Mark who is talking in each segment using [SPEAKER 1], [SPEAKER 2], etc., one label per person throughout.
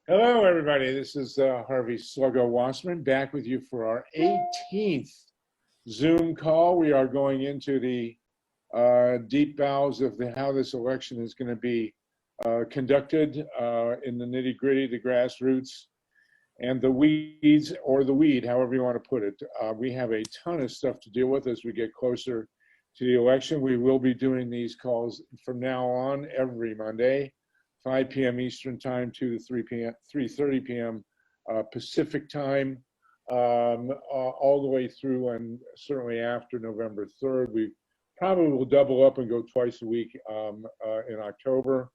[SPEAKER 1] Hello, everybody. This is Harvey Sluggo Wassman back with you for our 18th Zoom call. We are going into the deep bowels of how this election is going to be conducted in the nitty gritty, the grassroots, and the weeds, or the weed, however you want to put it. We have a ton of stuff to deal with as we get closer to the election. We will be doing these calls from now on every Monday, 5 p.m. Eastern Time, 2 to 3 p.m., 3:30 p.m. Pacific Time, all the way through and certainly after November 3rd. We probably will double up and go twice a week in October.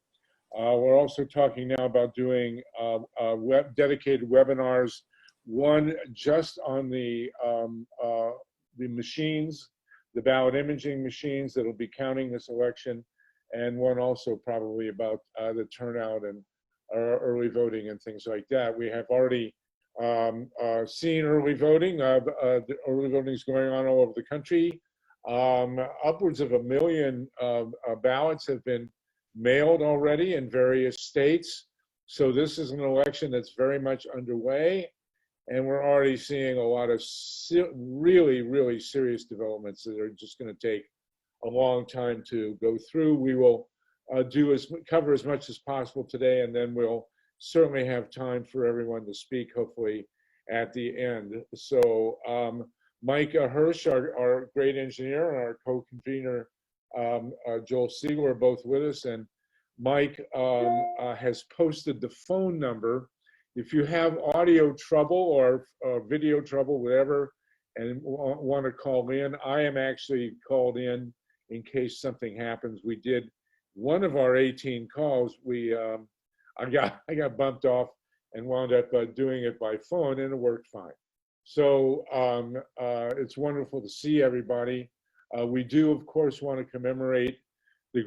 [SPEAKER 1] We're also talking now about doing dedicated webinars, one just on the machines, the ballot imaging machines that'll be counting this election, and one also probably about the turnout and early voting and things like that. We have already seen early voting. The early voting is going on all over the country. Upwards of 1 million ballots have been mailed already in various states. So this is an election that's very much underway. And we're already seeing a lot of really, really serious developments that are just going to take a long time to go through. We will cover as much as possible today, and then we'll certainly have time for everyone to speak, hopefully at the end. So Mike Hirsch, our great engineer, and our co-convener, Joel Siegel, are both with us, and Mike has posted the phone number. If you have audio trouble or video trouble, whatever, and want to call in, I am actually called in case something happens. We did one of our 18 calls. I got bumped off and wound up doing it by phone, and it worked fine. So it's wonderful to see everybody. We do, of course, want to commemorate the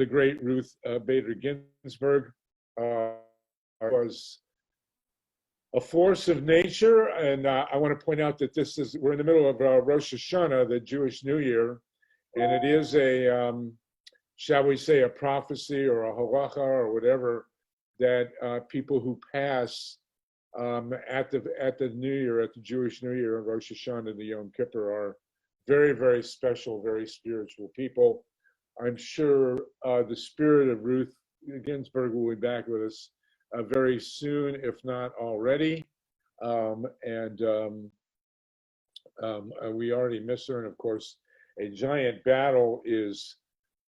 [SPEAKER 1] great Ruth Bader Ginsburg. Was a force of nature, and I want to point out that we're in the middle of Rosh Hashanah, the Jewish New Year, and it is a, shall we say, a prophecy or a halacha or whatever that people who pass at the New Year, at the Jewish New Year, and Rosh Hashanah and the Yom Kippur are very, very special, very spiritual people. I'm sure the spirit of Ruth Ginsburg will be back with us very soon, if not already. We already miss her. And of course, a giant battle is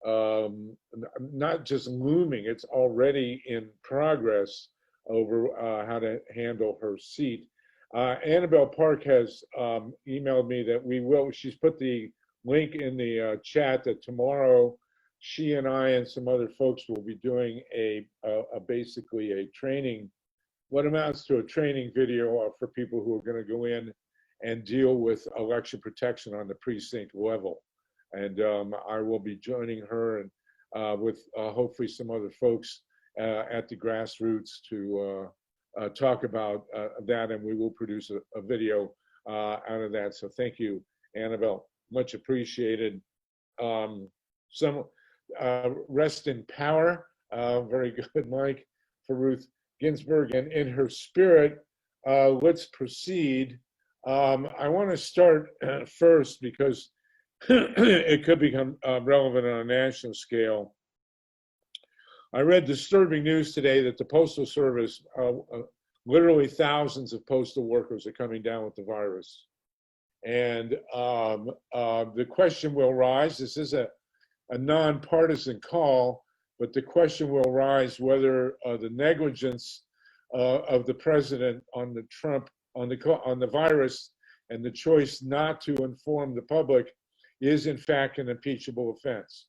[SPEAKER 1] not just looming, it's already in progress over how to handle her seat. Annabelle Park has emailed me that she's put the link in the chat that tomorrow she and I and some other folks will be doing basically a training, what amounts to a training video for people who are going to go in and deal with election protection on the precinct level. And I will be joining her and with hopefully some other folks at the Grassroots to talk about that, and we will produce a video out of that. So thank you, Annabelle, much appreciated. Rest in power, very good, Mike, for Ruth Ginsburg, and in her spirit, let's proceed. I want to start first because it could become relevant on a national scale. I read disturbing news today that the Postal Service, literally thousands of postal workers are coming down with the virus. And the question will rise, this is a nonpartisan call, but the question will rise whether the negligence of the president on the virus and the choice not to inform the public is in fact an impeachable offense.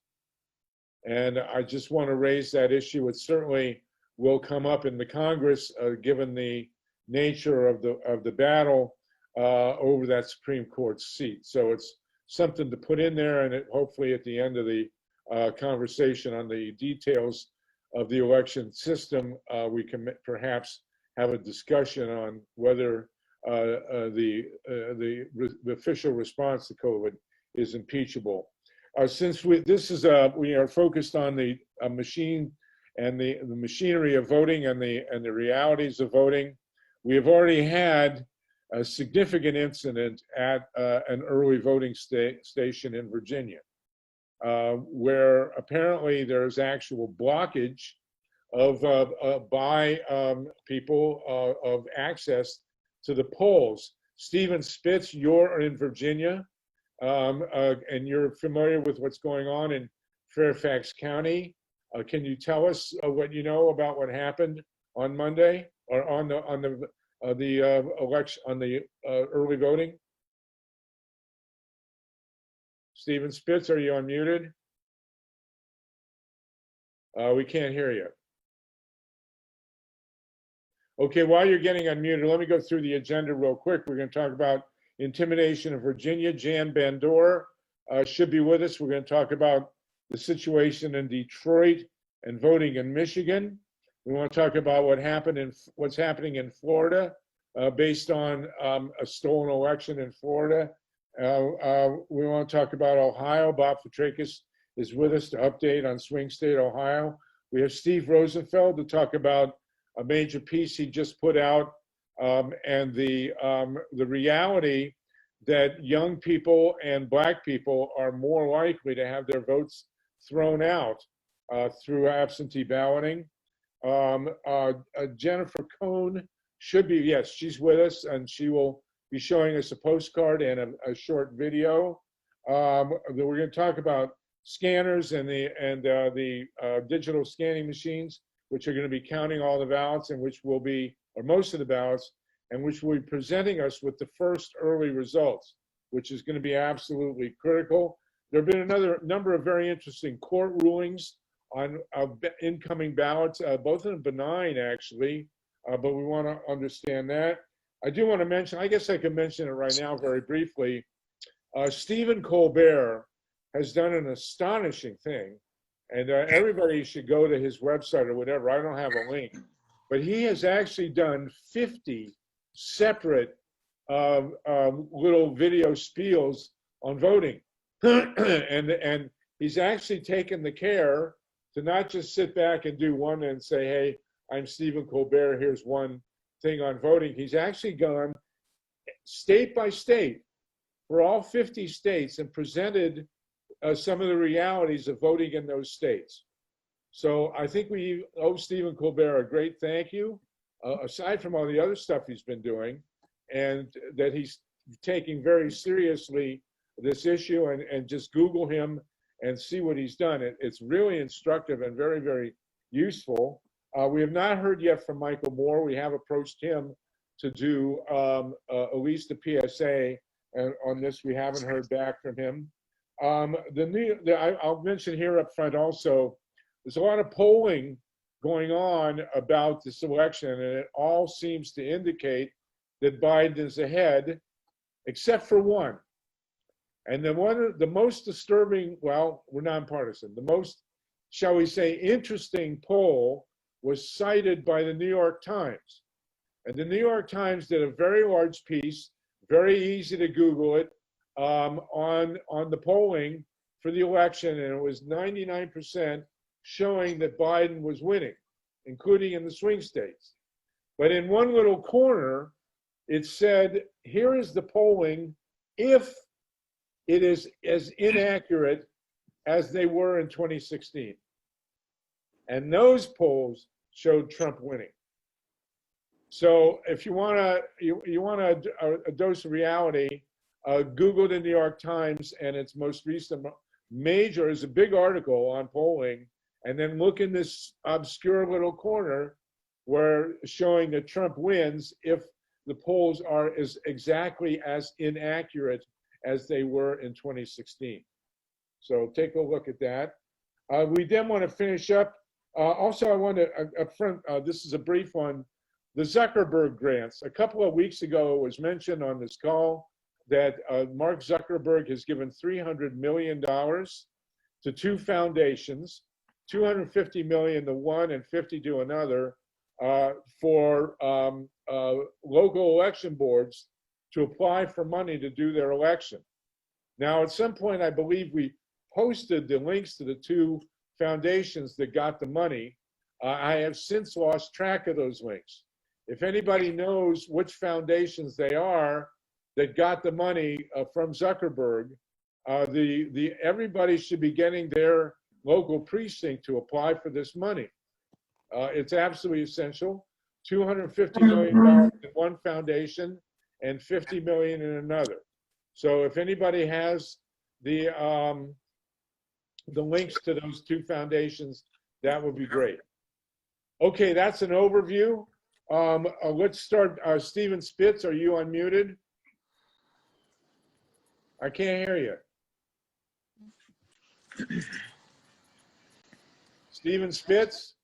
[SPEAKER 1] And I just want to raise that issue. It certainly will come up in the Congress, given the nature of the battle over that Supreme Court seat. So it's something to put in there, and hopefully at the end of the conversation on the details of the election system, we can perhaps have a discussion on whether the official response to COVID is impeachable. Since we are focused on the machine and the machinery of voting and the realities of voting. We have already had a significant incident at an early voting station in Virginia, where apparently there's actual blockage of by people of access to the polls. Stephen Spitz, you're in Virginia, and you're familiar with what's going on in Fairfax County. Can you tell us what you know about what happened on Monday, or on the election, on the early voting? Stephen Spitz, are you unmuted? We can't hear you. Okay, while you're getting unmuted, let me go through the agenda real quick. We're going to talk about intimidation in Virginia. Jan Bandor should be with us. We're going to talk about the situation in Detroit and voting in Michigan. We want to talk about what's happening in Florida based on a stolen election in Florida. We want to talk about Ohio. Bob Fitrakis is with us to update on swing state Ohio. We have Steve Rosenfeld to talk about a major piece he just put out, and the reality that young people and Black people are more likely to have their votes thrown out through absentee balloting. Jennifer Cohn should be, yes, she's with us, and she will be showing us a postcard and a short video. We're going to talk about scanners and the digital scanning machines, which are going to be counting all the ballots, and which will be, or most of the ballots, and which will be presenting us with the first early results, which is going to be absolutely critical. There have been another number of very interesting court rulings on incoming ballots, both of them benign actually, but we want to understand that. I do want to mention, I guess I can mention it right now very briefly. Stephen Colbert has done an astonishing thing, and everybody should go to his website or whatever. I don't have a link, but he has actually done 50 separate little video spiels on voting. and he's actually taken the care to not just sit back and do one and say, hey, I'm Stephen Colbert, here's one thing on voting. He's actually gone state by state for all 50 states and presented some of the realities of voting in those states. So I think we owe Stephen Colbert a great thank you, aside from all the other stuff he's been doing, and that he's taking very seriously this issue, and just Google him and see what he's done. It's really instructive and very, very useful. We have not heard yet from Michael Moore. We have approached him to do at least a PSA, and on this we haven't heard back from him. I'll mention here up front also, there's a lot of polling going on about this election, and it all seems to indicate that Biden is ahead, except for one. And the most disturbing, well, we're nonpartisan, the most, shall we say, interesting poll was cited by the New York Times. And the New York Times did a very large piece, very easy to Google it, on the polling for the election, and it was 99% showing that Biden was winning, including in the swing states. But in one little corner, it said, here is the polling if it is as inaccurate as they were in 2016. And those polls showed Trump winning. So if you want a dose of reality, Google the New York Times and its most recent major is a big article on polling, and then look in this obscure little corner where showing that Trump wins if the polls are exactly as inaccurate as they were in 2016. So take a look at that. We then want to finish up. Also, I want to up front, this is a brief one, the Zuckerberg grants. A couple of weeks ago, it was mentioned on this call that Mark Zuckerberg has given $300 million to two foundations, $250 million to one and $50 to another, for local election boards to apply for money to do their election. Now, at some point, I believe we posted the links to the two foundations that got the money. I have since lost track of those links. If anybody knows which foundations they are that got the money from Zuckerberg, everybody should be getting their local precinct to apply for this money. It's absolutely essential. $250 million in one foundation and $50 million in another. So if anybody has the links to those two foundations, that would be great. Okay, that's an overview. Let's start. Stephen Spitz, are you unmuted? I can't hear you. Stephen Spitz,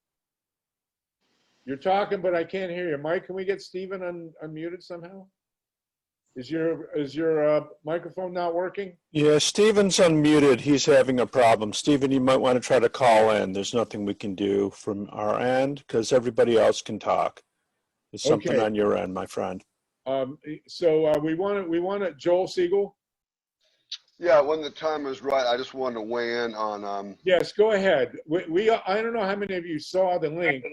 [SPEAKER 1] you're talking, but I can't hear you. Mike, can we get Stephen unmuted somehow? Is your microphone not working?
[SPEAKER 2] Yeah, Stephen's unmuted. He's having a problem. Stephen, you might want to try to call in. There's nothing we can do from our end because everybody else can talk. There's something on your end, my friend.
[SPEAKER 1] So we want to Joel Siegel.
[SPEAKER 3] Yeah, when the time is right, I just wanted to weigh in on.
[SPEAKER 1] Yes, go ahead. I don't know how many of you saw the link,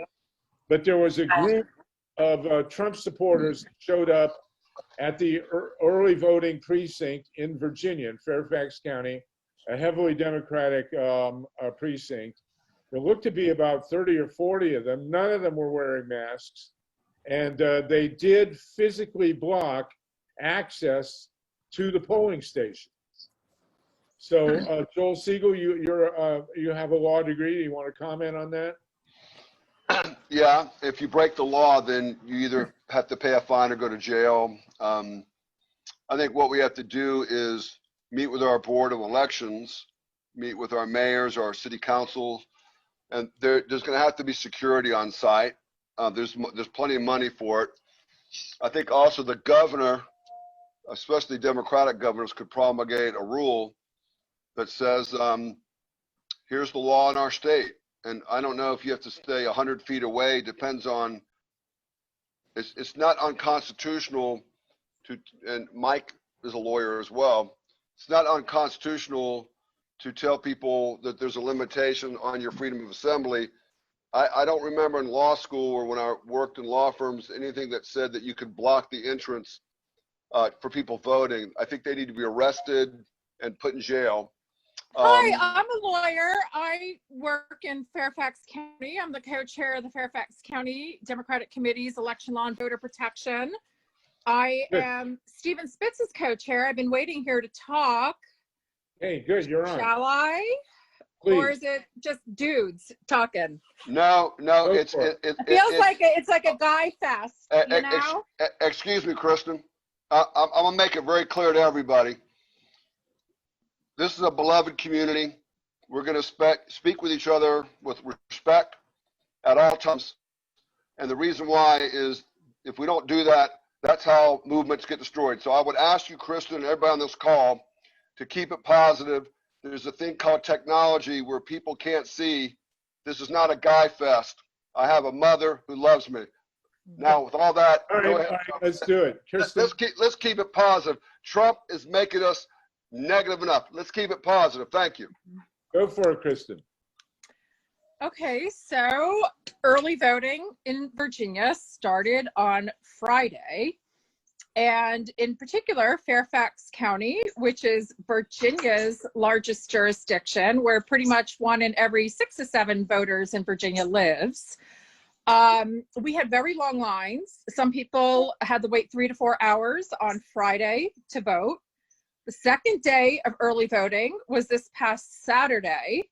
[SPEAKER 1] but there was a group of Trump supporters that showed up at the early voting precinct in Virginia, in Fairfax County, a heavily Democratic precinct. There looked to be about 30 or 40 of them. None of them were wearing masks. And they did physically block access to the polling station. So, Joel Siegel, you have a law degree. Do you want to comment on that?
[SPEAKER 3] Yeah, if you break the law, then you either have to pay a fine or go to jail. I think what we have to do is meet with our board of elections, meet with our mayors, our city councils, and there's going to have to be security on site. There's plenty of money for it. I think also the governor, especially Democratic governors, could promulgate a rule that says, here's the law in our state. And I don't know if you have to stay 100 feet away. Depends on, it's not unconstitutional to, and Mike is a lawyer as well. It's not unconstitutional to tell people that there's a limitation on your freedom of assembly. I don't remember in law school or when I worked in law firms, anything that said that you could block the entrance for people voting. I think they need to be arrested and put in jail.
[SPEAKER 4] Hi, I'm a lawyer. I work in Fairfax County. I'm the co-chair of the Fairfax County Democratic Committee's Election Law and Voter Protection. I am Stephen Spitz's co-chair. I've been waiting here to talk.
[SPEAKER 1] Hey, good, you're on.
[SPEAKER 4] Shall I?
[SPEAKER 1] Please.
[SPEAKER 4] Or is it just dudes talking?
[SPEAKER 3] No,
[SPEAKER 4] It feels like it's like a guy fest, you know?
[SPEAKER 3] Excuse me, Kristen. I'm gonna make it very clear to everybody. This is a beloved community. We're going to speak with each other with respect at all times. And the reason why is if we don't do that, that's how movements get destroyed. So I would ask you, Kristen, and everybody on this call to keep it positive. There's a thing called technology where people can't see. This is not a guy fest. I have a mother who loves me. Now, with all that,
[SPEAKER 1] all right, let's do it.
[SPEAKER 3] Let's keep it positive. Trump is making us negative enough. Let's keep it positive. Thank you.
[SPEAKER 1] Go for it, Kristen.
[SPEAKER 4] Okay, so early voting in Virginia started on Friday. And in particular, Fairfax County, which is Virginia's largest jurisdiction, where pretty much 1 in every 6 to 7 voters in Virginia lives. We had very long lines. Some people had to wait 3 to 4 hours on Friday to vote. The second day of early voting was this past Saturday.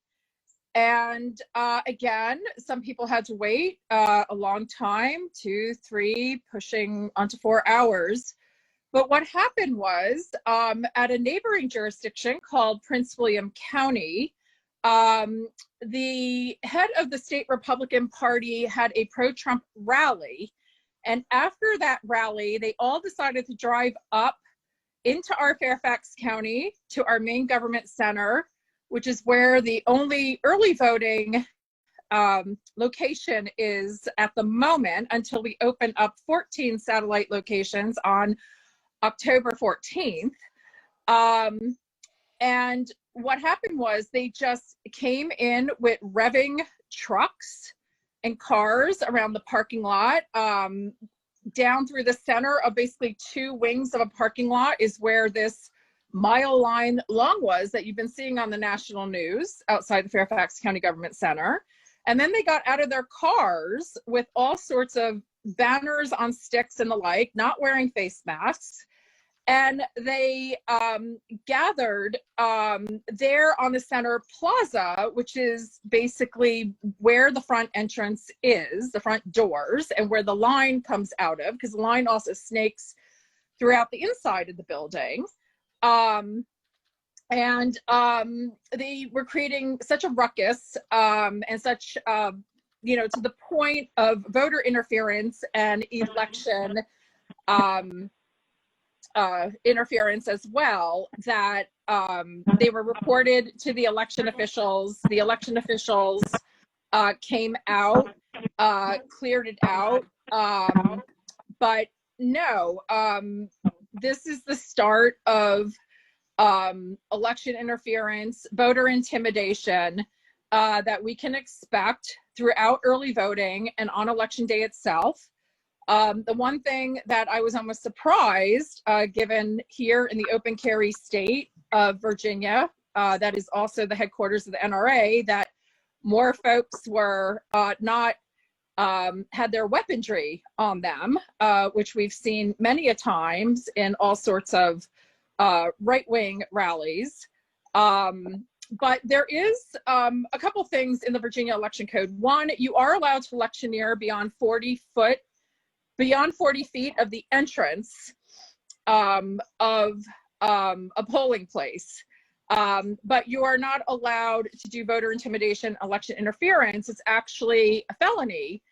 [SPEAKER 4] And again, some people had to wait a long time, 2, 3, pushing onto 4 hours. But what happened was at a neighboring jurisdiction called Prince William County, the head of the state Republican Party had a pro-Trump rally. And after that rally, they all decided to drive up into our Fairfax County to our main government center, which is where the only early voting location is at the moment until we open up 14 satellite locations on October 14th. And what happened was they just came in with revving trucks and cars around the parking lot. Down through the center of basically two wings of a parking lot is where this mile line long was that you've been seeing on the national news outside the Fairfax County Government Center. And then they got out of their cars with all sorts of banners on sticks and the like, not wearing face masks. And they gathered there on the center plaza, which is basically where the front entrance is, the front doors, and where the line comes out of, because the line also snakes throughout the inside of the building. They were creating such a ruckus and such, to the point of voter interference and election interference as well, that they were reported to the election officials. The election officials came out, cleared it out. But no, this is the start of election interference, voter intimidation that we can expect throughout early voting and on election day itself. The one thing that I was almost surprised, given here in the open carry state of Virginia, that is also the headquarters of the NRA, that more folks were not had their weaponry on them, which we've seen many a times in all sorts of right-wing rallies. But there is a couple things in the Virginia election code. One, you are allowed to electioneer beyond 40 feet of the entrance of a polling place. But you are not allowed to do voter intimidation, election interference. It's actually a felony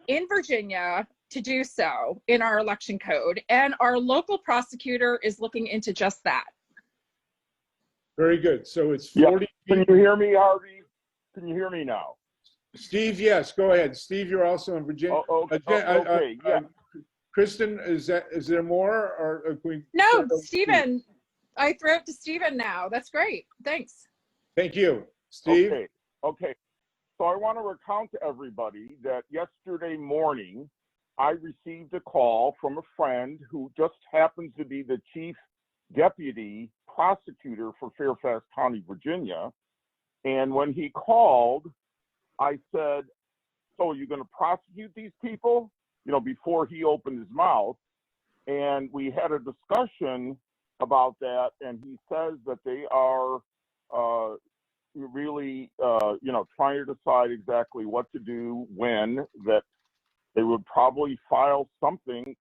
[SPEAKER 4] in Virginia to do so in our election code. And our local prosecutor is looking into just that.
[SPEAKER 1] Very good. So it's 40
[SPEAKER 5] Can
[SPEAKER 1] feet.
[SPEAKER 5] you hear me, Harvey? Can you hear me now?
[SPEAKER 1] Steve, yes, go ahead. Steve, you're also in Virginia.
[SPEAKER 5] Okay, yeah.
[SPEAKER 1] Kristen, is there more? Or can we
[SPEAKER 4] No, Stephen, I throw it to Stephen now. That's great. Thanks.
[SPEAKER 1] Thank you. Steve?
[SPEAKER 5] Okay. So I want to recount to everybody that yesterday morning, I received a call from a friend who just happens to be the chief deputy prosecutor for Fairfax County, Virginia. And when he called, I said, so are you going to prosecute these people? Before he opened his mouth. And we had a discussion about that. And he says that they are really, trying to decide exactly what to do when, that they would probably file something,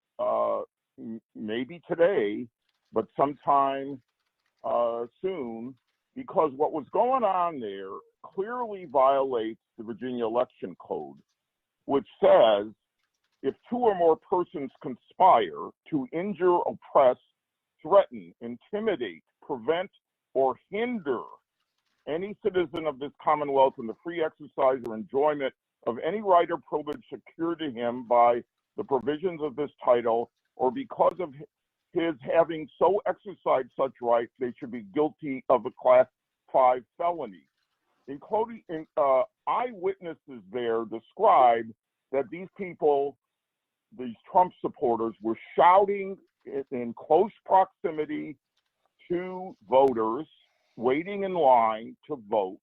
[SPEAKER 5] maybe today, but sometime soon, because what was going on there clearly violates the Virginia election code, which says if two or more persons conspire to injure, oppress, threaten, intimidate, prevent, or hinder any citizen of this Commonwealth in the free exercise or enjoyment of any right or privilege secured to him by the provisions of this title, or because of his having so exercised such right, they should be guilty of a Class 5 felony. Including eyewitnesses there describe that these people, these Trump supporters, were shouting in close proximity to voters waiting in line to vote,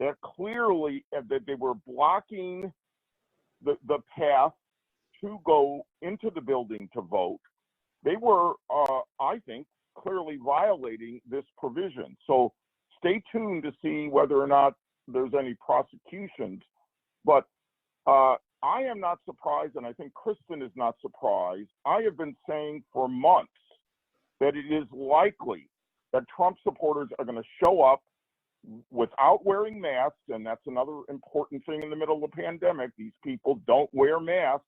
[SPEAKER 5] that clearly that they were blocking the path to go into the building to vote. They were, I think, clearly violating this provision. So stay tuned to see whether or not there's any prosecutions. But I am not surprised, and I think Kristen is not surprised. I have been saying for months that it is likely that Trump supporters are going to show up without wearing masks, and that's another important thing in the middle of the pandemic. These people don't wear masks.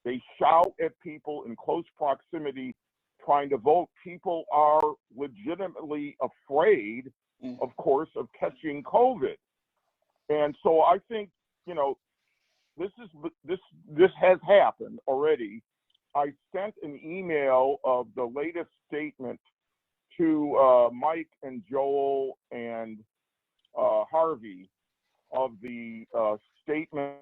[SPEAKER 5] They shout at people in close proximity trying to vote. People are legitimately afraid, of course, of catching COVID. And so I think, this has happened already. I sent an email of the latest statement to Mike and Joel and Harvey of the statement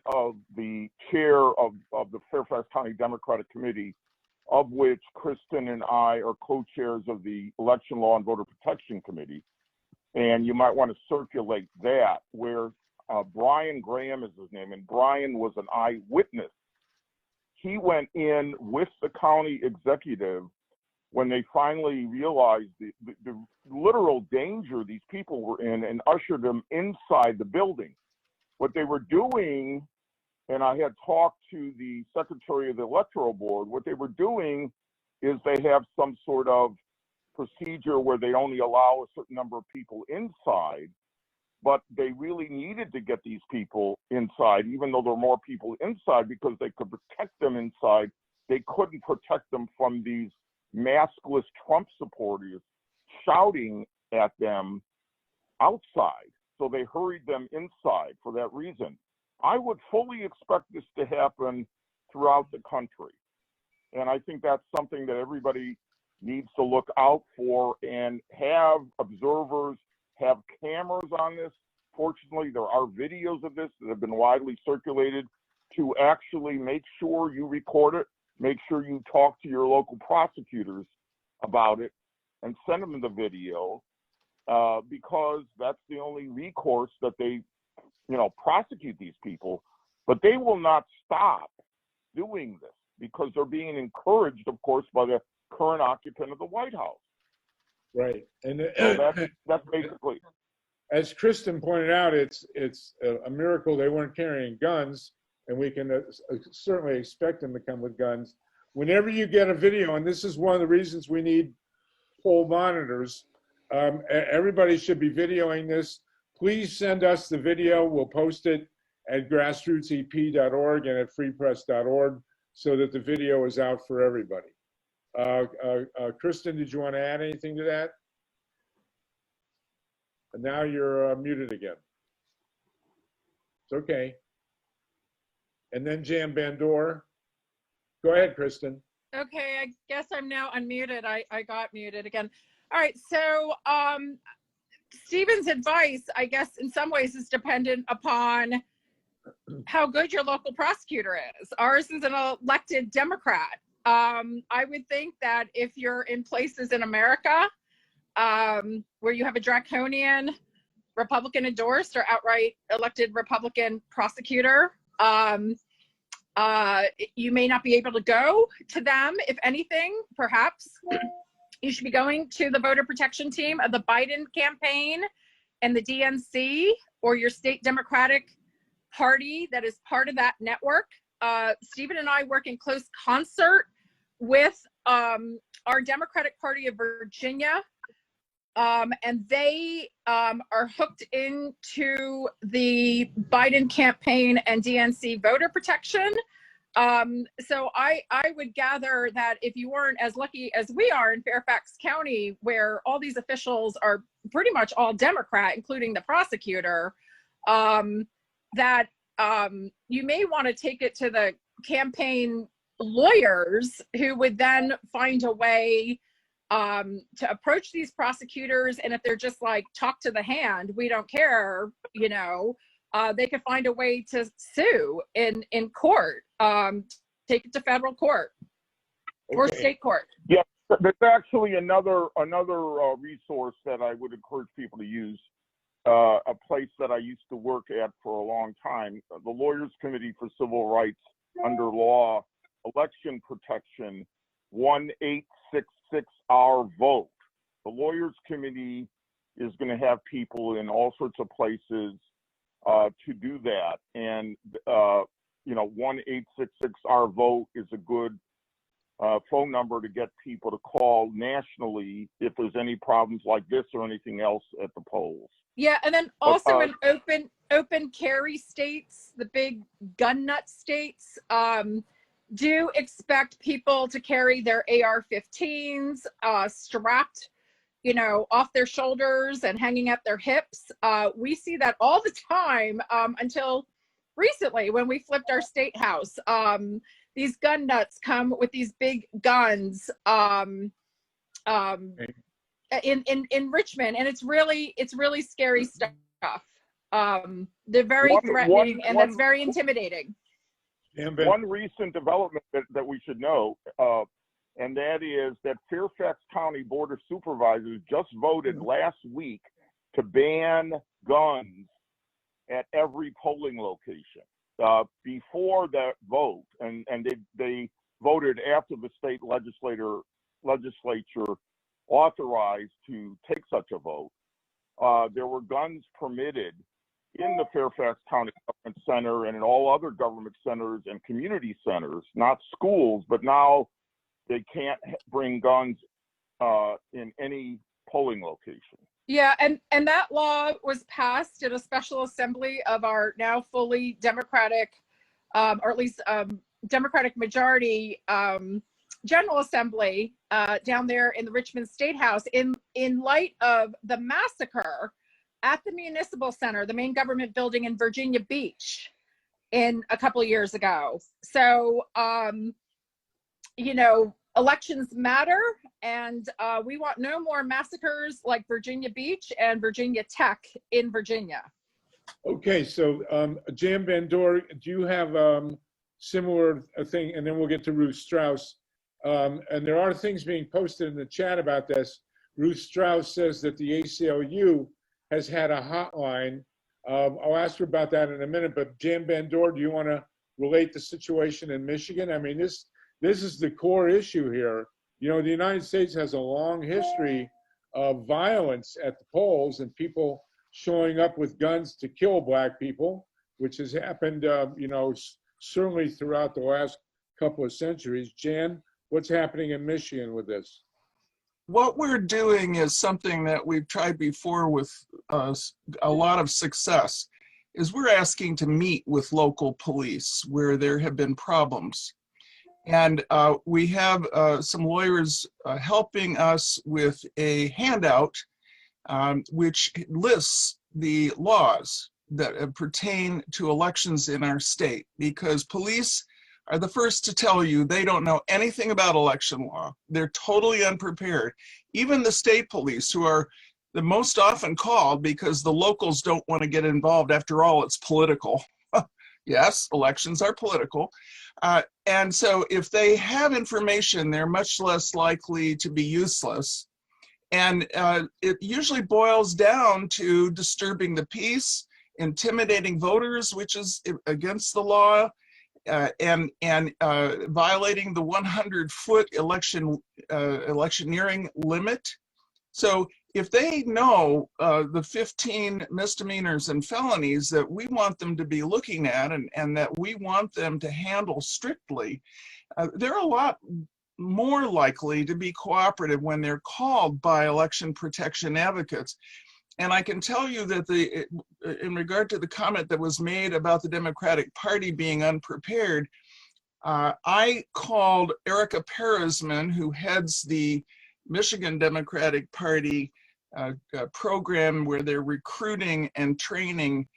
[SPEAKER 5] of the chair of the Fairfax County Democratic Committee, of which Kristen and I are co-chairs of the Election Law and Voter Protection Committee. And you might want to circulate that, where Brian Graham is his name, and Brian was an eyewitness. He went in with the county executive when they finally realized the literal danger these people were in, and ushered them inside the building. What they were doing, and I had talked to the secretary of the electoral board, what they were doing is they have some sort of procedure where they only allow a certain number of people inside, but they really needed to get these people inside, even though there were more people inside, because they could protect them inside. They couldn't protect them from these maskless Trump supporters shouting at them outside. So they hurried them inside for that reason. I would fully expect this to happen throughout the country. And I think that's something that everybody needs to look out for and have observers, have cameras on this. Fortunately, there are videos of this that have been widely circulated to actually make sure you record it, make sure you talk to your local prosecutors about it and send them the video, because that's the only recourse that they, prosecute these people. But they will not stop doing this because they're being encouraged, of course, by the current occupant of the White House.
[SPEAKER 1] Right. And
[SPEAKER 5] So that's basically.
[SPEAKER 1] As Kristen pointed out, it's a miracle they weren't carrying guns, and we can certainly expect them to come with guns. Whenever you get a video, and this is one of the reasons we need poll monitors, everybody should be videoing this. Please send us the video. We'll post it at grassrootsep.org and at freepress.org so that the video is out for everybody. Kristen, did you want to add anything to that? And now you're muted again. It's okay. And then Jan Bandor. Go ahead, Kristen.
[SPEAKER 4] Okay, I guess I'm now unmuted. I got muted again. All right, so Stephen's advice, I guess, in some ways is dependent upon how good your local prosecutor is. Ours is an elected Democrat. I would think that if you're in places in America where you have a draconian Republican endorsed or outright elected Republican prosecutor, you may not be able to go to them. If anything, perhaps you should be going to the voter protection team of the Biden campaign and the DNC or your state Democratic Party that is part of that network. Stephen and I work in close concert with our Democratic Party of Virginia, and they are hooked into the Biden campaign and DNC voter protection. So I would gather that if you weren't as lucky as we are in Fairfax County, where all these officials are pretty much all Democrat, including the prosecutor, that you may want to take it to the campaign lawyers who would then find a way to approach these prosecutors. And if they're just like, talk to the hand, we don't care, they could find a way to sue in court, take it to federal court or state court.
[SPEAKER 5] Yeah, there's actually another resource that I would encourage people to use, a place that I used to work at for a long time, the Lawyers Committee for Civil Rights under Law, Election Protection, 1-866-OUR-VOTE. The Lawyers Committee is going to have people in all sorts of places to do that. And, 1-866-OUR-VOTE is a good phone number to get people to call nationally if there's any problems like this or anything else at the polls.
[SPEAKER 4] Yeah, and then also in open carry states, the big gun nut states, do expect people to carry their AR-15s strapped, off their shoulders and hanging at their hips. We see that all the time until recently when we flipped our state house. These gun nuts come with these big guns in Richmond, and it's really scary stuff. They're very
[SPEAKER 5] One-
[SPEAKER 4] threatening,
[SPEAKER 5] one-
[SPEAKER 4] and that's
[SPEAKER 5] one-
[SPEAKER 4] very intimidating.
[SPEAKER 1] And Ben,
[SPEAKER 5] One recent development that we should know, and that is that Fairfax County Board of Supervisors just voted last week to ban guns at every polling location. Before that vote, and they voted after the state legislature authorized to take such a vote, there were guns permitted in the Fairfax County Government Center and in all other government centers and community centers, not schools, but now they can't bring guns in any polling location.
[SPEAKER 4] Yeah, and that law was passed at a special assembly of our now fully Democratic, or at least Democratic majority General Assembly down there in the Richmond State House in light of the massacre at the Municipal Center, the main government building in Virginia Beach, in a couple of years ago. So, you know, elections matter, and we want no more massacres like Virginia Beach and Virginia Tech in Virginia.
[SPEAKER 1] okay, so Jan Van Door, do you have similar thing? And then we'll get to Ruth Strauss. And there are things being posted in the chat about this. Ruth Strauss says that the ACLU has had a hotline. I'll ask her about that in a minute, but Jan Van Door, do you want to relate the situation in Michigan? I mean, this is the core issue here. You know, the United States has a long history of violence at the polls and people showing up with guns to kill Black people, which has happened, you know, certainly throughout the last couple of centuries. Jan, what's happening in Michigan with this?
[SPEAKER 6] What we're doing is something that we've tried before with a lot of success, is we're asking to meet with local police where there have been problems. And we have some lawyers helping us with a handout which lists the laws that pertain to elections in our state, because police are the first to tell you they don't know anything about election law. They're totally unprepared. Even the state police, who are the most often called because the locals don't want to get involved. After all, it's political. Yes, elections are political. And so if they have information, they're much less likely to be useless. And it usually boils down to disturbing the peace, intimidating voters, which is against the law, and violating the 100-foot electioneering limit. So if they know the 15 misdemeanors and felonies that we want them to be looking at and that we want them to handle strictly, they're a lot more likely to be cooperative when they're called by election protection advocates. And I can tell you that in regard to the comment that was made about the Democratic Party being unprepared, I called Erica Peresman, who heads the Michigan Democratic Party program where they're recruiting and training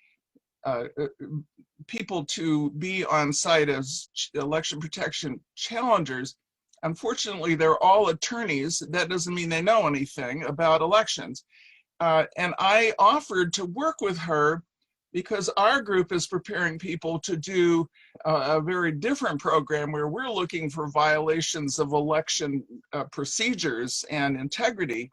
[SPEAKER 6] people to be on site as election protection challengers. Unfortunately, they're all attorneys. That doesn't mean they know anything about elections. And I offered to work with her because our group is preparing people to do a very different program where we're looking for violations of election procedures and integrity.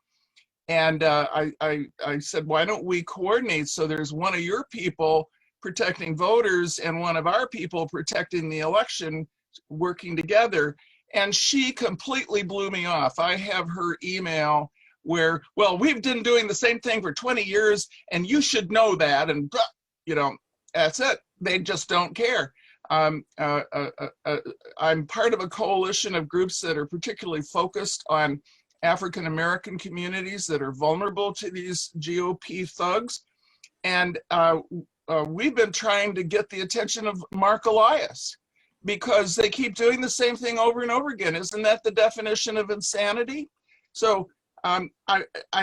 [SPEAKER 6] And I said, why don't we coordinate so there's one of your people protecting voters and one of our people protecting the election working together. And she completely blew me off. I have her email where, well, we've been doing the same thing for 20 years and you should know that. And, you know, that's it. They just don't care. I'm part of a coalition of groups that are particularly focused on African-American communities that are vulnerable to these GOP thugs. And we've been trying to get the attention of Mark Elias because they keep doing the same thing over and over again. Isn't that the definition of insanity? So I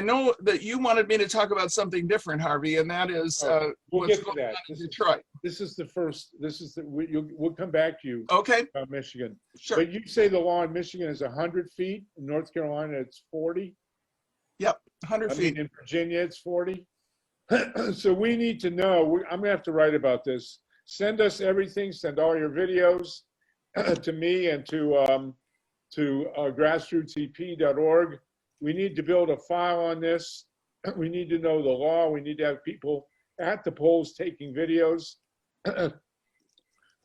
[SPEAKER 6] know that you wanted me to talk about something different, Harvey, and that is
[SPEAKER 1] we'll
[SPEAKER 6] what's
[SPEAKER 1] get to
[SPEAKER 6] going
[SPEAKER 1] that.
[SPEAKER 6] on in Detroit.
[SPEAKER 1] This is the first. We'll come back to you.
[SPEAKER 6] Okay,
[SPEAKER 1] About Michigan.
[SPEAKER 6] sure.
[SPEAKER 1] But you say the law in Michigan is 100 feet. In North Carolina, it's 40.
[SPEAKER 6] Yep, 100
[SPEAKER 1] I
[SPEAKER 6] feet.
[SPEAKER 1] mean, in Virginia, it's 40. So we need to know, I'm gonna have to write about this. Send us everything, send all your videos to me and to grassrootsep.org. We need to build a file on this. We need to know the law. We need to have people at the polls taking videos.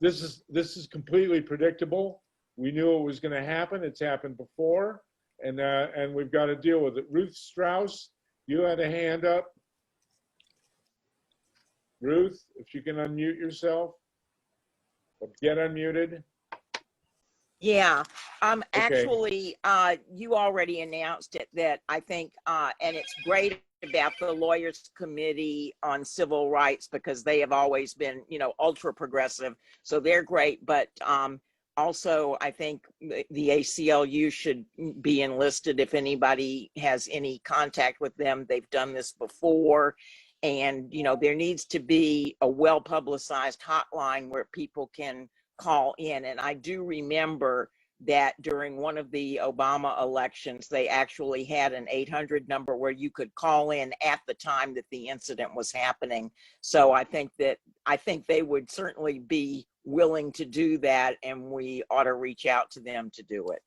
[SPEAKER 1] This is completely predictable. We knew it was going to happen. It's happened before, and we've got to deal with it. Ruth Strauss, you had a hand up. Ruth, if you can unmute yourself, get unmuted.
[SPEAKER 7] Yeah,
[SPEAKER 1] Okay.
[SPEAKER 7] actually, you already announced it, that I think, and it's great about the Lawyers Committee on Civil Rights, because they have always been, you know, ultra progressive. So they're great. But also, I think the ACLU should be enlisted if anybody has any contact with them. They've done this before. And, you know, there needs to be a well-publicized hotline where people can call in. And I do remember that during one of the Obama elections, they actually had an 800 number where you could call in at the time that the incident was happening. So I think they would certainly be willing to do that, and we ought to reach out to them to do it.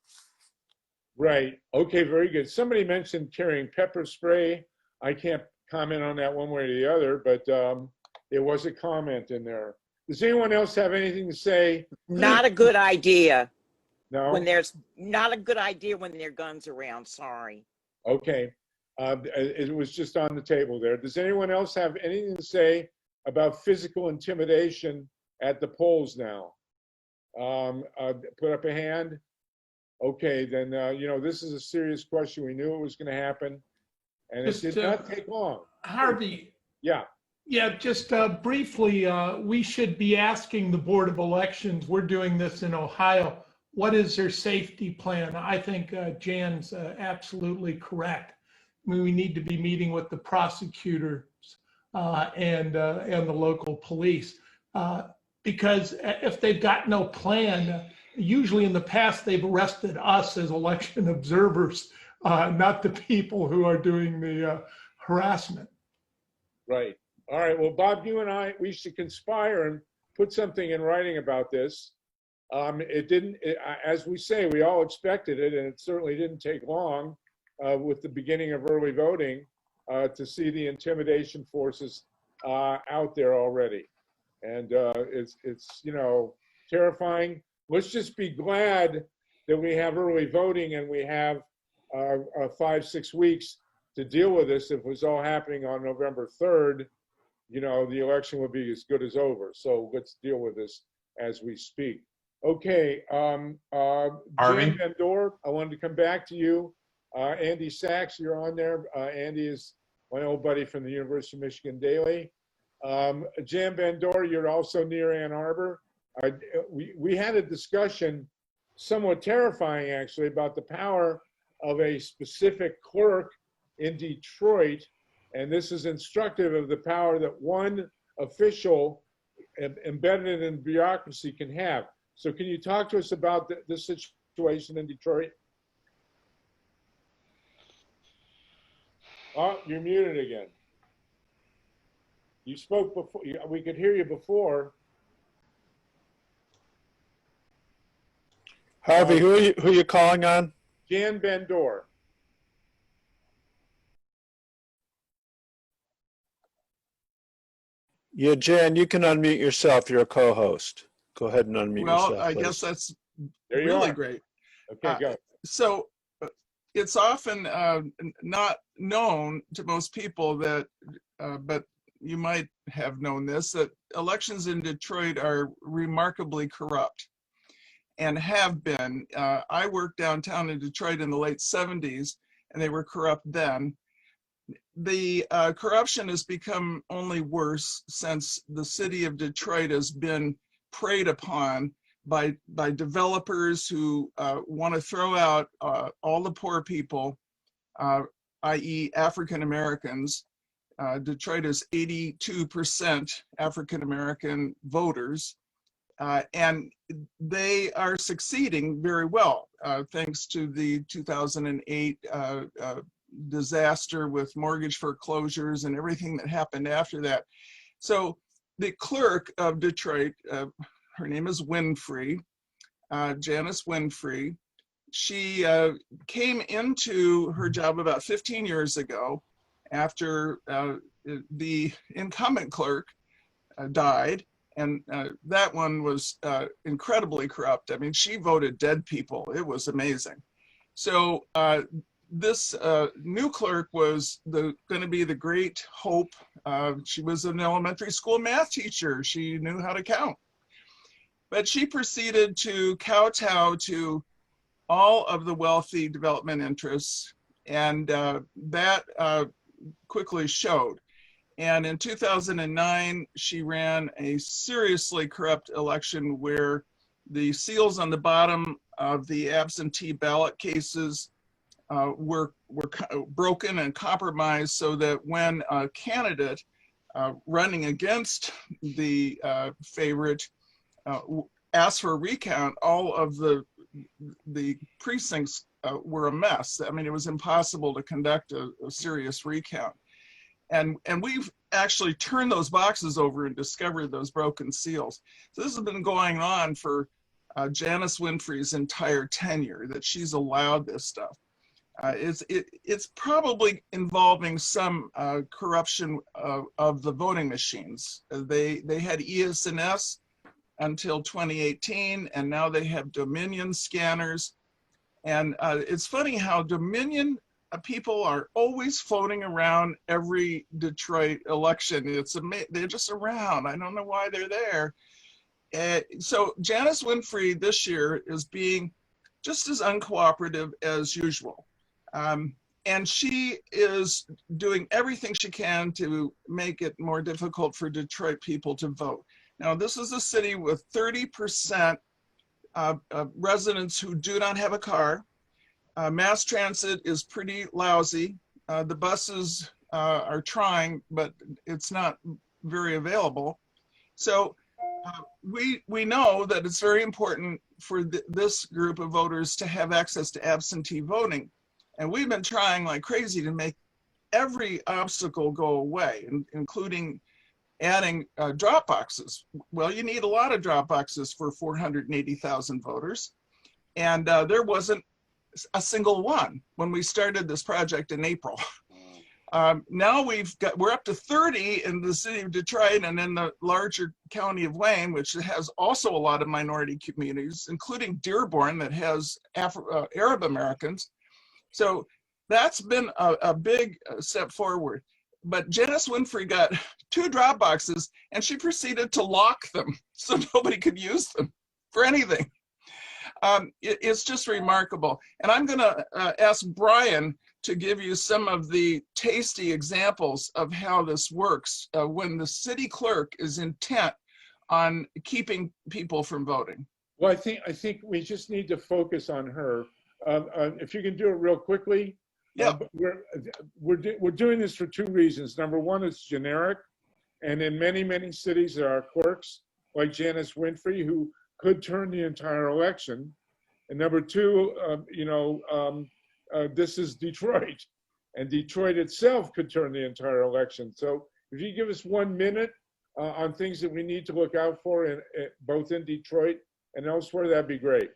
[SPEAKER 1] Right. Okay, very good. Somebody mentioned carrying pepper spray. I can't comment on that one way or the other, but there was a comment in there. Does anyone else have anything to say?
[SPEAKER 7] Not a good idea.
[SPEAKER 1] No?
[SPEAKER 7] When there's not a good idea when there are guns around, sorry.
[SPEAKER 1] Okay. It was just on the table there. Does anyone else have anything to say about physical intimidation at the polls now? Put up a hand. Okay, then, you know, this is a serious question. We knew it was going to happen, and it did not take long.
[SPEAKER 8] Harvey.
[SPEAKER 1] Yeah.
[SPEAKER 8] Yeah, just briefly, we should be asking the Board of Elections, we're doing this in Ohio, what is their safety plan? I think Jan's absolutely correct. I mean, we need to be meeting with the prosecutors and the local police, because if they've got no plan, usually in the past they've arrested us as election observers, not the people who are doing the harassment.
[SPEAKER 1] Right. All right. Well, Bob, you and I, we should conspire and put something in writing about this. As we say, we all expected it, and it certainly didn't take long with the beginning of early voting to see the intimidation forces out there already. And it's, you know, terrifying. Let's just be glad that we have early voting and we have 5-6 weeks to deal with this. If it was all happening on November 3rd, you know, the election would be as good as over. So let's deal with this as we speak. Okay, Jim Van Door, I wanted to come back to you. Andy Sachs, you're on there. Andy is my old buddy from the University of Michigan Daily. Jim Van Door, you're also near Ann Arbor. We had a discussion, somewhat terrifying actually, about the power of a specific clerk in Detroit. And this is instructive of the power that one official embedded in bureaucracy can have. So can you talk to us about this situation in Detroit? Oh, you're muted again. You spoke before, we could hear you before.
[SPEAKER 2] Harvey, who are you calling on?
[SPEAKER 1] Jan Van Door.
[SPEAKER 2] Yeah, Jan, you can unmute yourself. You're a co-host. Go ahead and unmute yourself.
[SPEAKER 6] Well, I
[SPEAKER 2] please.
[SPEAKER 6] guess that's
[SPEAKER 1] There you
[SPEAKER 6] really
[SPEAKER 1] are.
[SPEAKER 6] great.
[SPEAKER 1] Okay, go.
[SPEAKER 6] So it's often not known to most people that, but you might have known this, that elections in Detroit are remarkably corrupt and have been. I worked downtown in Detroit in the late 70s, and they were corrupt then. The corruption has become only worse since the city of Detroit has been preyed upon by developers who want to throw out all the poor people, i.e. African Americans. Detroit is 82% African American voters, and they are succeeding very well thanks to the 2008 disaster with mortgage foreclosures and everything that happened after that. So the clerk of Detroit, her name is Winfrey, Janice Winfrey. She came into her job about 15 years ago after the incumbent clerk died. And that one was incredibly corrupt. I mean, she voted dead people. It was amazing. So this new clerk was going to be the great hope. She was an elementary school math teacher. She knew how to count. But she proceeded to kowtow to all of the wealthy development interests, and that quickly showed. And in 2009, she ran a seriously corrupt election where the seals on the bottom of the absentee ballot cases were broken and compromised, so that when a candidate running against the favorite asked for a recount, all of the precincts were a mess. I mean, it was impossible to conduct a serious recount. And we've actually turned those boxes over and discovered those broken seals. So this has been going on for Janice Winfrey's entire tenure, that she's allowed this stuff. It's probably involving some corruption of the voting machines. They had ES&S until 2018, and now they have Dominion scanners. And it's funny how Dominion people are always floating around every Detroit election. They're just around. I don't know why they're there. So Janice Winfrey this year is being just as uncooperative as usual. And she is doing everything she can to make it more difficult for Detroit people to vote. Now, this is a city with 30% residents who do not have a car. Mass transit is pretty lousy. The buses are trying, but it's not very available. So we know that it's very important for this group of voters to have access to absentee voting. And we've been trying like crazy to make every obstacle go away, including adding drop boxes. Well, you need a lot of drop boxes for 480,000 voters. And there wasn't a single one when we started this project in April. Now we're up to 30 in the city of Detroit, and in the larger county of Wayne, which has also a lot of minority communities, including Dearborn, that has Arab Americans. So that's been a big step forward. But Janice Winfrey got 2 drop boxes, and she proceeded to lock them so nobody could use them for anything. It's just remarkable. And I'm going to ask Brian to give you some of the tasty examples of how this works when the city clerk is intent on keeping people from voting.
[SPEAKER 1] Well, I think we just need to focus on her. If you can do it real quickly.
[SPEAKER 6] Yeah.
[SPEAKER 1] We're doing this for 2 reasons. Number one, it's generic. And in many, many cities, there are clerks like Janice Winfrey who could turn the entire election. And number two, this is Detroit, and Detroit itself could turn the entire election. So if you give us 1 minute on things that we need to look out for, both in Detroit and elsewhere, that'd be great.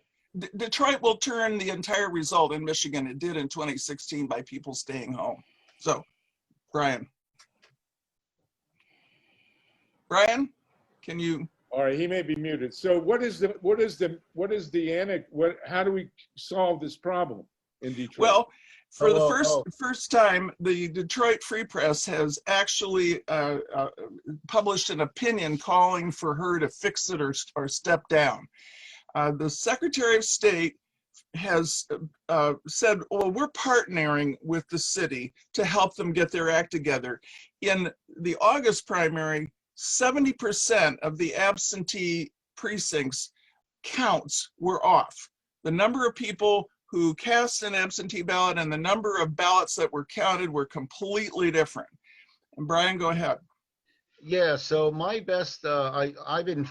[SPEAKER 6] Detroit will turn the entire result in Michigan. It did in 2016 by people staying home. So, Brian, can you?
[SPEAKER 1] All right, he may be muted. So how do we solve this problem in Detroit?
[SPEAKER 6] Well, for the first time, the Detroit Free Press has actually published an opinion calling for her to fix it or step down. The Secretary of State has said, well, we're partnering with the city to help them get their act together. In the August primary, 70% of the absentee precincts counts were off. The number of people who cast an absentee ballot and the number of ballots that were counted were completely different. And Brian, go ahead.
[SPEAKER 9] Yeah, so my best, I've been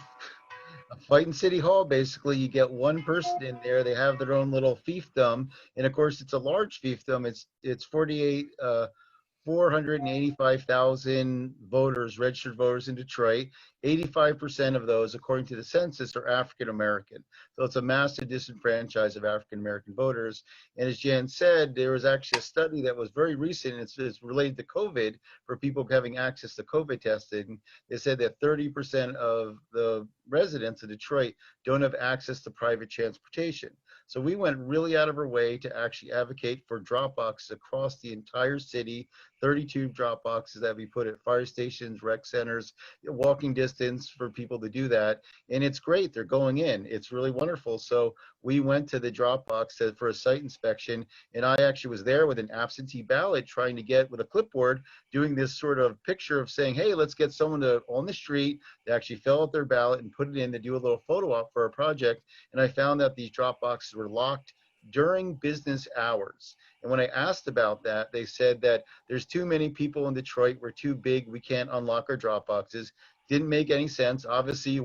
[SPEAKER 9] A fight in City Hall, basically, you get one person in there. They have their own little fiefdom, and of course, it's a large fiefdom. It's 485,000 voters, registered voters in Detroit. 85% of those, according to the census, are African American. So it's a massive disenfranchise of African American voters. And as Jan said, there was actually a study that was very recent. It's related to COVID for people having access to COVID testing. They said that 30% of the residents of Detroit don't have access to private transportation. So we went really out of our way to actually advocate for drop boxes across the entire city, 32 drop boxes that we put at fire stations, rec centers, walking distance for people to do that. And it's great. They're going in. It's really wonderful. So we went to the drop box for a site inspection, and I actually was there with an absentee ballot trying to get with a clipboard, doing this sort of picture of saying, hey, let's get someone on the street to actually fill out their ballot and put it in to do a little photo op for a project. And I found that these drop boxes were locked during business hours. And when I asked about that, they said that there's too many people in Detroit. We're too big. We can't unlock our drop boxes. Didn't make any sense. Obviously,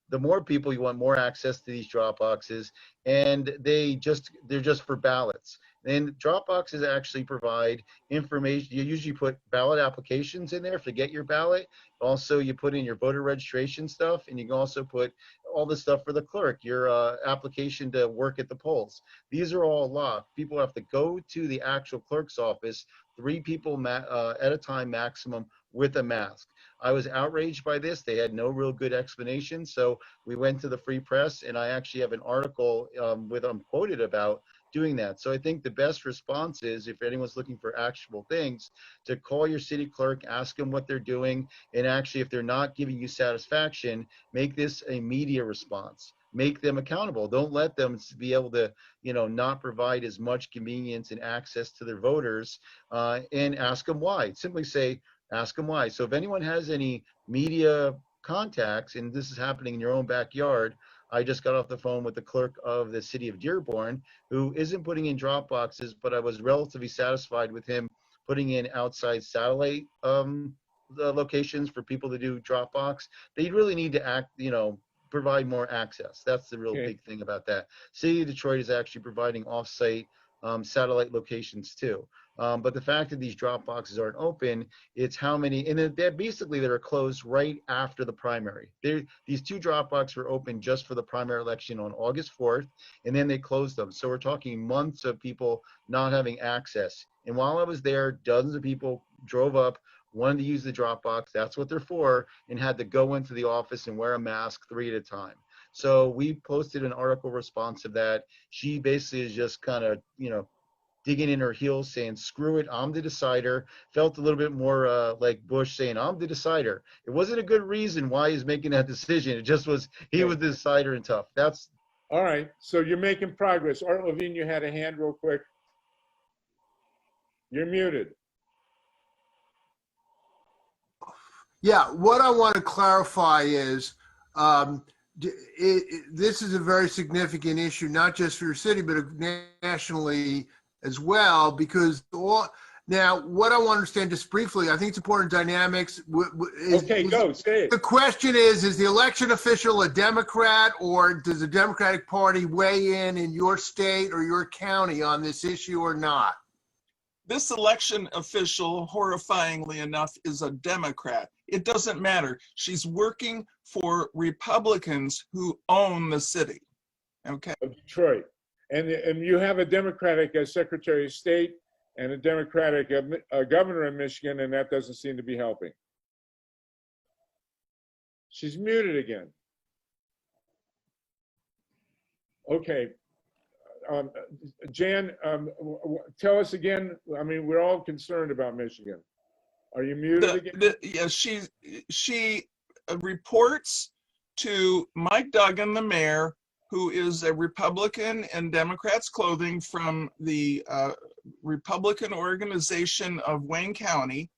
[SPEAKER 9] the more people, you want more access to these drop boxes, and they're just for ballots. And drop boxes actually provide information. You usually put ballot applications in there to get your ballot. Also, you put in your voter registration stuff, and you can also put all the stuff for the clerk, your application to work at the polls. These are all locked. People have to go to the actual clerk's office, 3 people at a time maximum with a mask. I was outraged by this. They had no real good explanation. So we went to the Free Press, and I actually have an article I'm quoted about doing that. So I think the best response is, if anyone's looking for actionable things, to call your city clerk, ask them what they're doing, and actually, if they're not giving you satisfaction, make this a media response. Make them accountable. Don't let them be able to, not provide as much convenience and access to their voters, and ask them why. Simply say, ask them why. So if anyone has any media contacts, and this is happening in your own backyard, I just got off the phone with the clerk of the city of Dearborn, who isn't putting in drop boxes, but I was relatively satisfied with him putting in outside satellite locations for people to do drop box. They really need to provide more access. That's the real big thing about that. City of Detroit is actually providing off-site satellite locations too. But the fact that these drop boxes aren't open, it's how many, and they're closed right after the primary. These 2 drop boxes were open just for the primary election on August 4th, and then they closed them. So we're talking months of people not having access. And while I was there, dozens of people drove up, wanted to use the drop box. That's what they're for, and had to go into the office and wear a mask 3 at a time. So we posted an article response of that. She basically is just kind of, digging in her heels saying, screw it, I'm the decider. Felt a little bit more like Bush saying, I'm the decider. It wasn't a good reason why he's making that decision. It just was, he was the decider and tough. That's
[SPEAKER 1] all right. So you're making progress. Art Levine, you had a hand real quick. You're muted.
[SPEAKER 10] Yeah, what I want to clarify is this is a very significant issue, not just for your city, but nationally as well, because now what I want to understand just briefly, I think it's important dynamics.
[SPEAKER 1] Go, say it.
[SPEAKER 10] The question is the election official a Democrat, or does the Democratic Party weigh in your state or your county on this issue or not?
[SPEAKER 6] This election official, horrifyingly enough, is a Democrat. It doesn't matter. She's working for Republicans who own the city. Okay.
[SPEAKER 1] Of Detroit. And you have a Democratic Secretary of State and a Democratic governor in Michigan, and that doesn't seem to be helping. She's muted again. Okay. Jan, tell us again. I mean, we're all concerned about Michigan. Are you muted again?
[SPEAKER 6] Yeah, she reports to Mike Duggan, the mayor, who is a Republican in Democrats' clothing from the Republican organization of Wayne County.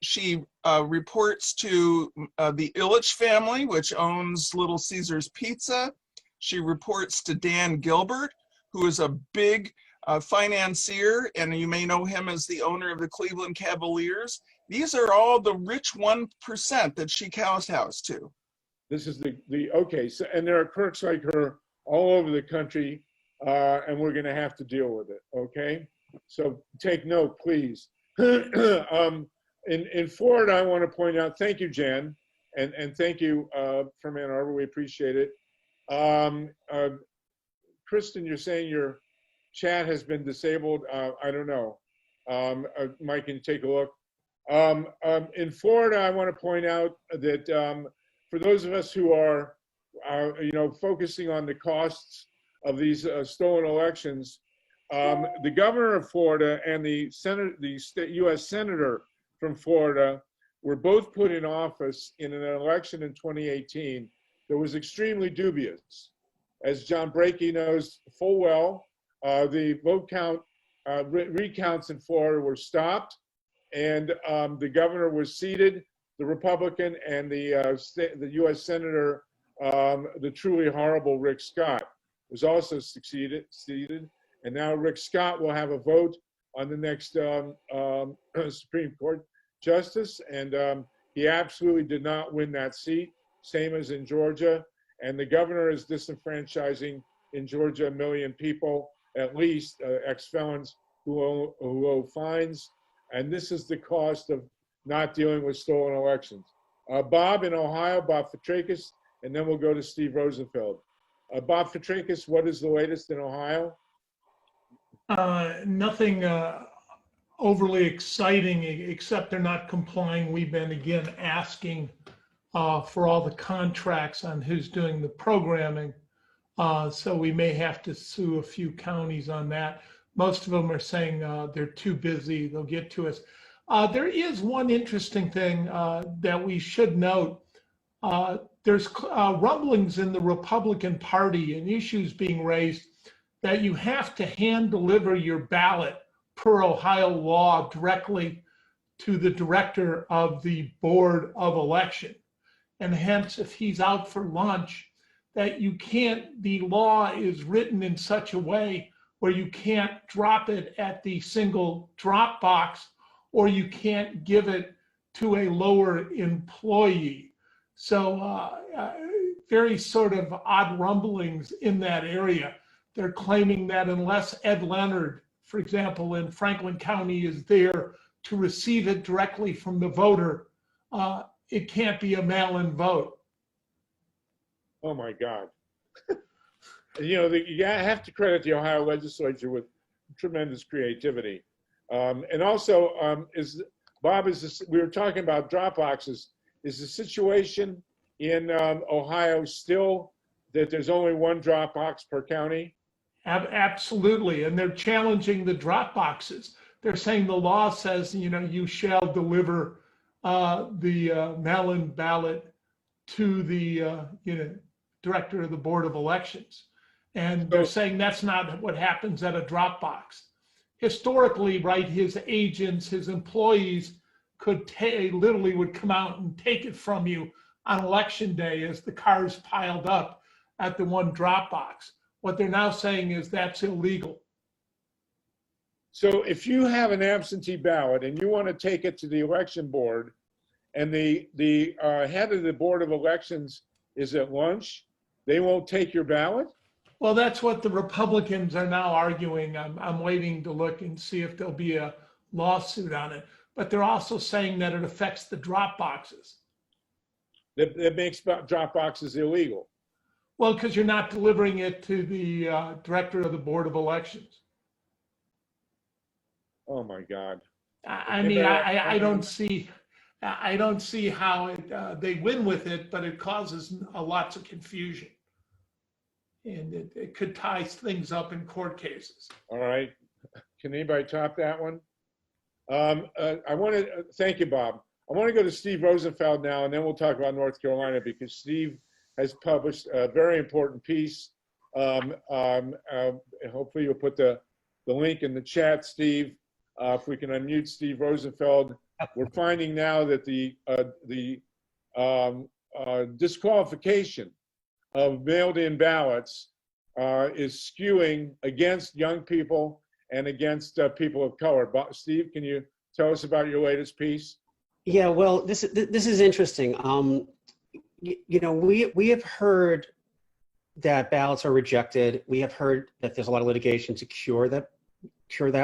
[SPEAKER 6] She reports to the Illich family, which owns Little Caesars Pizza. She reports to Dan Gilbert, who is a big financier, and you may know him as the owner of the Cleveland Cavaliers. These are all the rich 1% that she kowtows to.
[SPEAKER 1] This is okay. So, and there are clerks like her all over the country, and we're going to have to deal with it. Okay. So take note, please. In Florida, I want to point out, thank you, Jan, and thank you from Ann Arbor. We appreciate it. Kristen, you're saying your chat has been disabled. I don't know. Mike, can you take a look? In Florida, I want to point out that for those of us who are, focusing on the costs of these stolen elections, the governor of Florida and the U.S. senator from Florida were both put in office in an election in 2018 that was extremely dubious. As John Brakey knows full well, the vote count recounts in Florida were stopped, and the governor was seated, the Republican, and the U.S. senator, the truly horrible Rick Scott, was also seated, and now Rick Scott will have a vote on the next Supreme Court justice, and he absolutely did not win that seat, same as in Georgia, and the governor is disenfranchising in Georgia 1 million people, at least ex-felons who owe fines, and this is the cost of not dealing with stolen elections. Bob in Ohio, Bob Fitrakis, and then we'll go to Steve Rosenfeld. Bob Fitrakis, what is the latest in Ohio?
[SPEAKER 8] Nothing overly exciting, except they're not complying. We've been again asking for all the contracts on who's doing the programming. So we may have to sue a few counties on that. Most of them are saying they're too busy, they'll get to us. There is one interesting thing that we should note. There's rumblings in the Republican Party and issues being raised that you have to hand deliver your ballot per Ohio law directly to the director of the Board of Election. And hence, if he's out for lunch, that you can't, the law is written in such a way where you can't drop it at the single drop box, or you can't give it to a lower employee. So very sort of odd rumblings in that area. They're claiming that unless Ed Leonard, for example, in Franklin County is there to receive it directly from the voter, it can't be a mail-in vote.
[SPEAKER 1] Oh my God. You have to credit the Ohio legislature with tremendous creativity. And also, we were talking about drop boxes. Is the situation in Ohio still that there's only one drop box per county?
[SPEAKER 8] Absolutely, and they're challenging the drop boxes. They're saying the law says, you shall deliver the mail-in ballot to the, director of the Board of Elections. And they're saying that's not what happens at a drop box. Historically, right, his agents, his employees literally would come out and take it from you on election day as the cars piled up at the one drop box. What they're now saying is that's illegal.
[SPEAKER 1] So if you have an absentee ballot and you want to take it to the election board, and the head of the Board of Elections is at lunch, they won't take your ballot?
[SPEAKER 8] Well, that's what the Republicans are now arguing. I'm waiting to look and see if there'll be a lawsuit on it. But they're also saying that it affects the drop boxes.
[SPEAKER 1] That makes drop boxes illegal.
[SPEAKER 8] Well, because you're not delivering it to the director of the Board of Elections.
[SPEAKER 1] Oh my God.
[SPEAKER 8] I mean, I don't see how they win with it, but it causes lots of confusion. And it could tie things up in court cases.
[SPEAKER 1] All right. Can anybody top that one? I want to thank you, Bob. I want to go to Steve Rosenfeld now, and then we'll talk about North Carolina, because Steve has published a very important piece. Hopefully you'll put the link in the chat, Steve. If we can unmute Steve Rosenfeld. We're finding now that the disqualification of mailed-in ballots is skewing against young people and against people of color. Steve, can you tell us about your latest piece?
[SPEAKER 11] Yeah, well, this is interesting. we have heard that ballots are rejected. We have heard that there's a lot of litigation to cure that,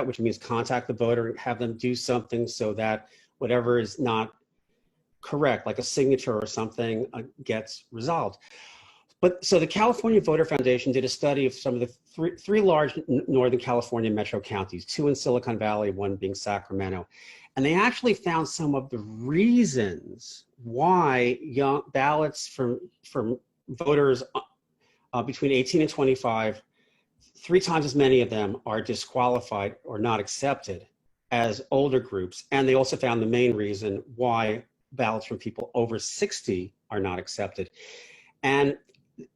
[SPEAKER 11] which means contact the voter and have them do something so that whatever is not correct, like a signature or something, gets resolved. But so the California Voter Foundation did a study of some of the three large Northern California metro counties, 2 in Silicon Valley, 1 being Sacramento. And they actually found some of the reasons why young ballots from voters between 18 and 25, 3 times as many of them are disqualified or not accepted as older groups. And they also found the main reason why ballots from people over 60 are not accepted. And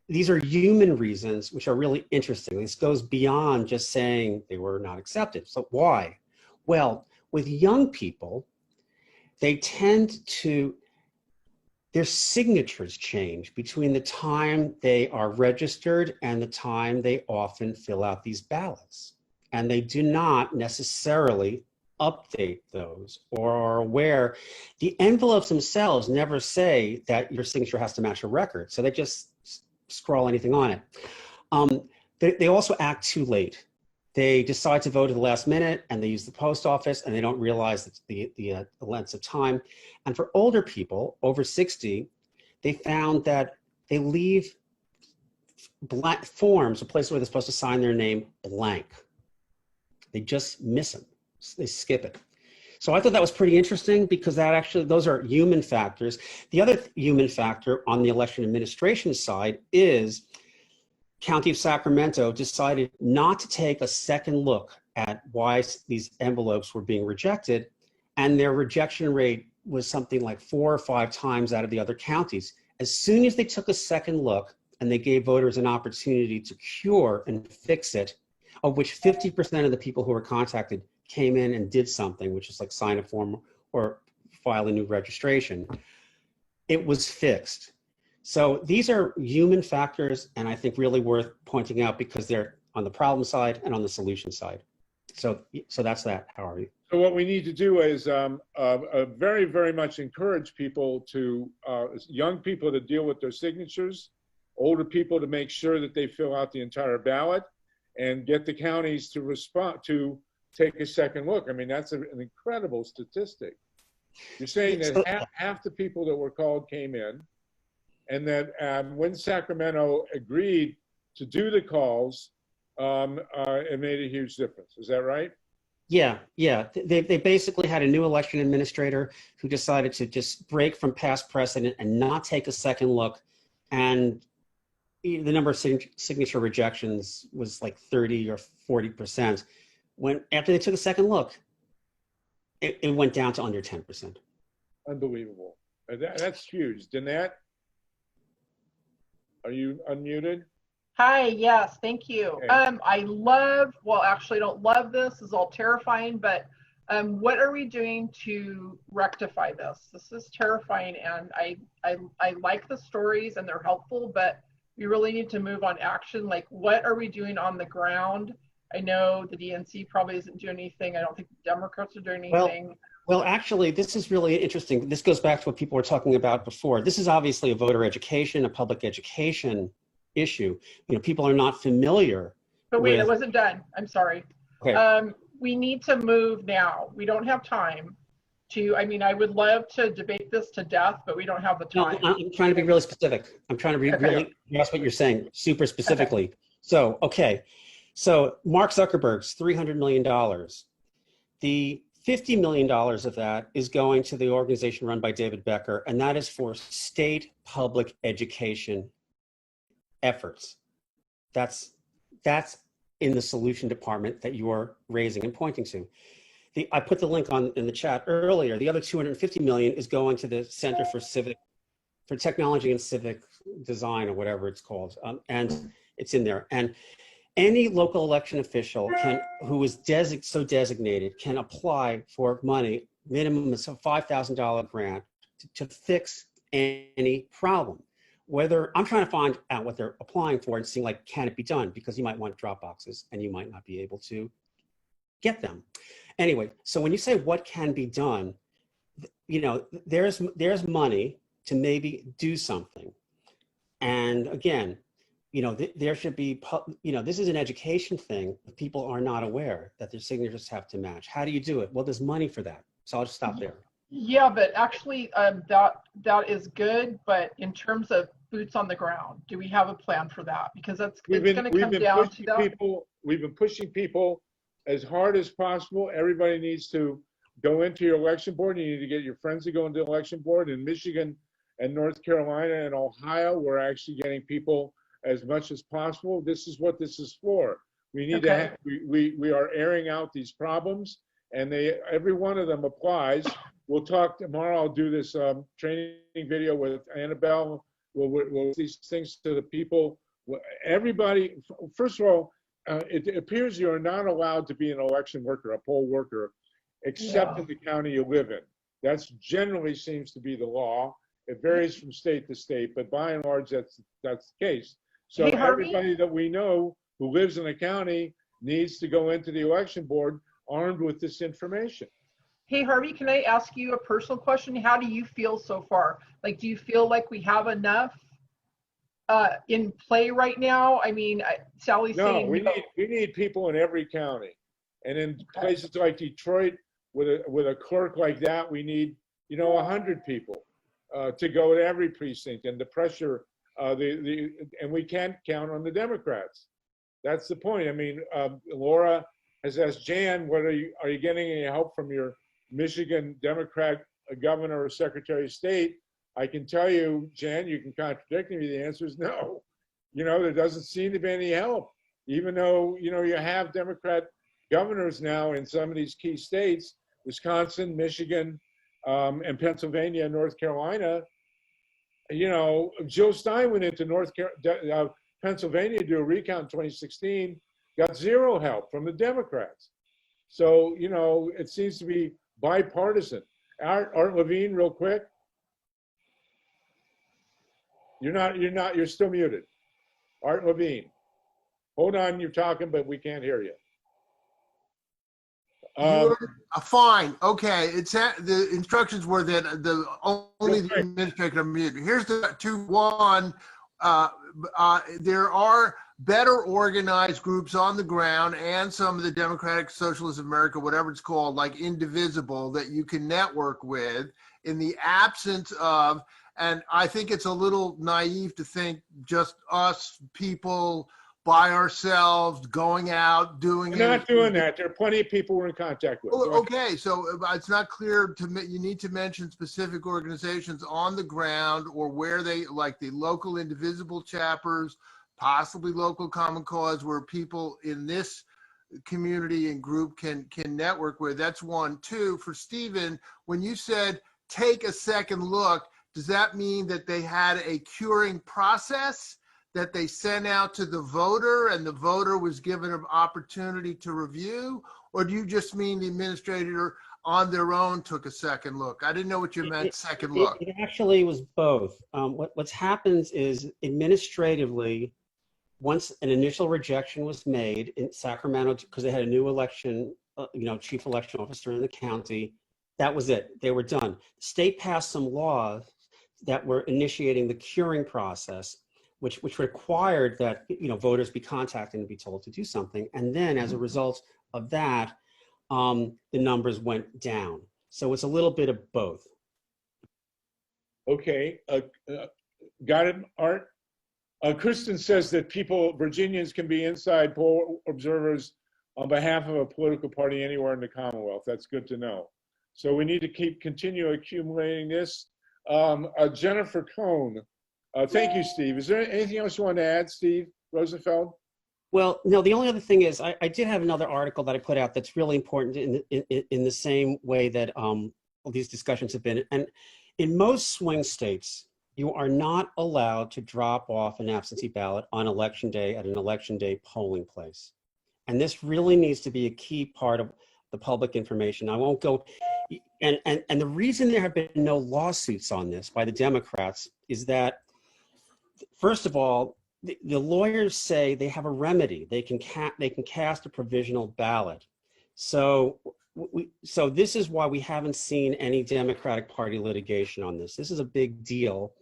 [SPEAKER 11] these are human reasons, which are really interesting. This goes beyond just saying they were not accepted. So why? Well, with young people, they tend to, their signatures change between the time they are registered and the time they often fill out these ballots. And they do not necessarily update those or are aware. The envelopes themselves never say that your signature has to match a record. So they just scroll anything on it. They also act too late. They decide to vote at the last minute and they use the post office and they don't realize the length of time. And for older people over 60, they found that they leave blank forms, a place where they're supposed to sign their name, blank. They just miss them. They skip it. So I thought that was pretty interesting because that actually, those are human factors. The other human factor on the election administration side is County of Sacramento decided not to take a second look at why these envelopes were being rejected. And their rejection rate was something like 4 or 5 times out of the other counties. As soon as they took a second look and they gave voters an opportunity to cure and fix it, of which 50% of the people who were contacted came in and did something, which is like sign a form or file a new registration, it was fixed. So these are human factors, and I think really worth pointing out because they're on the problem side and on the solution side. So that's that. How are you?
[SPEAKER 1] So what we need to do is very, very much encourage people to, young people to deal with their signatures, older people to make sure that they fill out the entire ballot, and get the counties to respond, to take a second look. I mean, that's an incredible statistic. You're saying that half the people that were called came in, and that when Sacramento agreed to do the calls, it made a huge difference. Is that right?
[SPEAKER 11] Yeah. They basically had a new election administrator who decided to just break from past precedent and not take a second look. And the number of signature rejections was like 30 or 40%. When after they took a second look, it went down to under 10%.
[SPEAKER 1] Unbelievable. That's huge. Danette, are you unmuted?
[SPEAKER 12] Hi, yes, thank you.
[SPEAKER 1] Okay.
[SPEAKER 12] Well, actually, I don't love this. This is all terrifying, but what are we doing to rectify this? This is terrifying, and I like the stories and they're helpful, but we really need to move on action. Like, what are we doing on the ground? I know the DNC probably isn't doing anything. I don't think the Democrats are doing anything.
[SPEAKER 11] Well, actually, this is really interesting. This goes back to what people were talking about before. This is obviously a voter education, a public education issue. You know, people are not familiar.
[SPEAKER 12] But wait, it wasn't done. I'm sorry.
[SPEAKER 11] Okay.
[SPEAKER 12] We need to move now. We don't have time to, I mean, I would love to debate this to death, but we don't have the time.
[SPEAKER 11] No, I'm trying to be really specific. I'm trying to be really, that's what you're saying, super specifically. Okay. So Mark Zuckerberg's $300 million. The $50 million of that is going to the organization run by David Becker, and that is for state public education efforts. That's in the solution department that you are raising and pointing to. I put the link in the chat earlier. The other $250 million is going to the Center for Technology and Civic Design, or whatever it's called, and it's in there. And any local election official who is so designated can apply for money, minimum is a $5,000 grant to fix any problem. Whether I'm trying to find out what they're applying for and seeing, like, can it be done? Because you might want drop boxes and you might not be able to get them. Anyway, so when you say what can be done, you know, there's money to maybe do something. And again, there should be, this is an education thing. People are not aware that their signatures have to match. How do you do it? Well, there's money for that. So I'll just stop there.
[SPEAKER 12] Yeah, but actually, that is good. But in terms of boots on the ground, do we have a plan for that? Because it's going to come down to that.
[SPEAKER 1] We've been pushing people as hard as possible. Everybody needs to go into your election board. You need to get your friends to go into the election board. In Michigan and North Carolina and Ohio, we're actually getting people as much as possible. This is what this is for. We need to have, we are airing out these problems, and every one of them applies. We'll talk tomorrow. I'll do this training video with Annabelle. We'll these things to the people. Everybody, first of all, it appears you're not allowed to be an election worker, a poll worker, except in the county you live in. That's generally seems to be the law. It varies from state to state, but by and large, that's the case. So everybody that we know who lives in a county needs to go into the election board armed with this information.
[SPEAKER 12] Hey, Harvey, can I ask you a personal question? How do you feel so far? Like, do you feel like we have enough in play right now? I mean, Sally's saying
[SPEAKER 1] we need people in every county, and in places like Detroit, with a clerk like that, we need 100 people to go to every precinct, and the pressure and we can't count on the Democrats. That's the point. I mean, Laura has asked Jan, are you getting any help from your Michigan Democrat governor or secretary of state? I can tell you, Jan, you can contradict me. The answer is no. There doesn't seem to be any help, even though, you have Democrat governors now in some of these key states, Wisconsin, Michigan, and Pennsylvania, and North Carolina. Jill Stein went into Pennsylvania to do a recount in 2016, got zero help from the Democrats. So, it seems to be bipartisan. Art Levine, real quick. You're still muted. Art Levine. Hold on, you're talking, but we can't hear you.
[SPEAKER 10] Fine. Okay. The instructions were that only the administrator can mute. Here's the 2-1. There are better organized groups on the ground and some of the Democratic Socialist America, whatever it's called, like Indivisible, that you can network with in the absence of, and I think it's a little naive to think just us people by ourselves going out doing.
[SPEAKER 1] We're not doing that. There are plenty of people we're in contact with.
[SPEAKER 10] Okay, so it's not clear to me. You need to mention specific organizations on the ground or where they, like the local Indivisible chapters, possibly local Common Cause, where people in this community and group can network with. That's 1. 2, for Stephen, when you said take a second look, does that mean that they had a curing process that they sent out to the voter and the voter was given an opportunity to review? Or do you just mean the administrator on their own took a second look? I didn't know what you meant, second look.
[SPEAKER 11] It actually was both. What's happens is administratively, once an initial rejection was made in Sacramento, because they had a new election, chief election officer in the county, that was it. They were done. The state passed some laws that were initiating the curing process, which required that voters be contacted and be told to do something. And then as a result of that, the numbers went down. So it's a little bit of both.
[SPEAKER 1] Okay, got it, Art? Kristen says that Virginians can be inside poll observers on behalf of a political party anywhere in the Commonwealth. That's good to know. So we need to continue accumulating this. Jennifer Cohn. Thank you, Steve. Is there anything else you want to add, Steve Rosenfeld?
[SPEAKER 11] Well, no, the only other thing is I did have another article that I put out that's really important in the same way that all these discussions have been. And in most swing states, you are not allowed to drop off an absentee ballot on election day at an election day polling place. And this really needs to be a key part of the public information. I won't go, and the reason there have been no lawsuits on this by the Democrats is that, first of all, the lawyers say they have a remedy. They can cast a provisional ballot. So So this is why we haven't seen any Democratic Party litigation on this. This is a big deal.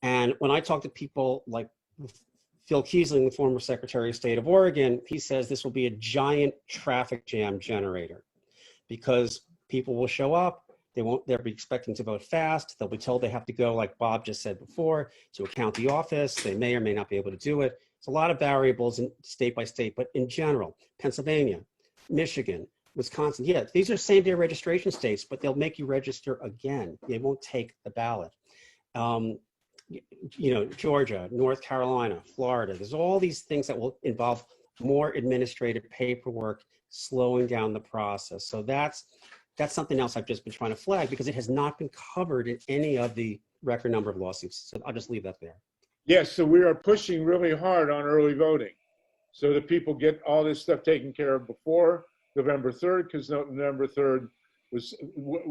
[SPEAKER 11] And when I talk to people like Phil Keesling, the former Secretary of State of Oregon, he says this will be a giant traffic jam generator because people will show up. They'll be expecting to vote fast. They'll be told they have to go, like Bob just said before, to a county office. They may or may not be able to do it. It's a lot of variables in state by state, but in general, Pennsylvania, Michigan, Wisconsin, yeah, these are same-day registration states, but they'll make you register again. They won't take the ballot. Georgia, North Carolina, Florida, there's all these things that will involve more administrative paperwork, slowing down the process. So that's something else I've just been trying to flag because it has not been covered in any of the record number of lawsuits. So I'll just leave that there.
[SPEAKER 1] Yes, so we are pushing really hard on early voting so that people get all this stuff taken care of before November 3rd, because November 3rd was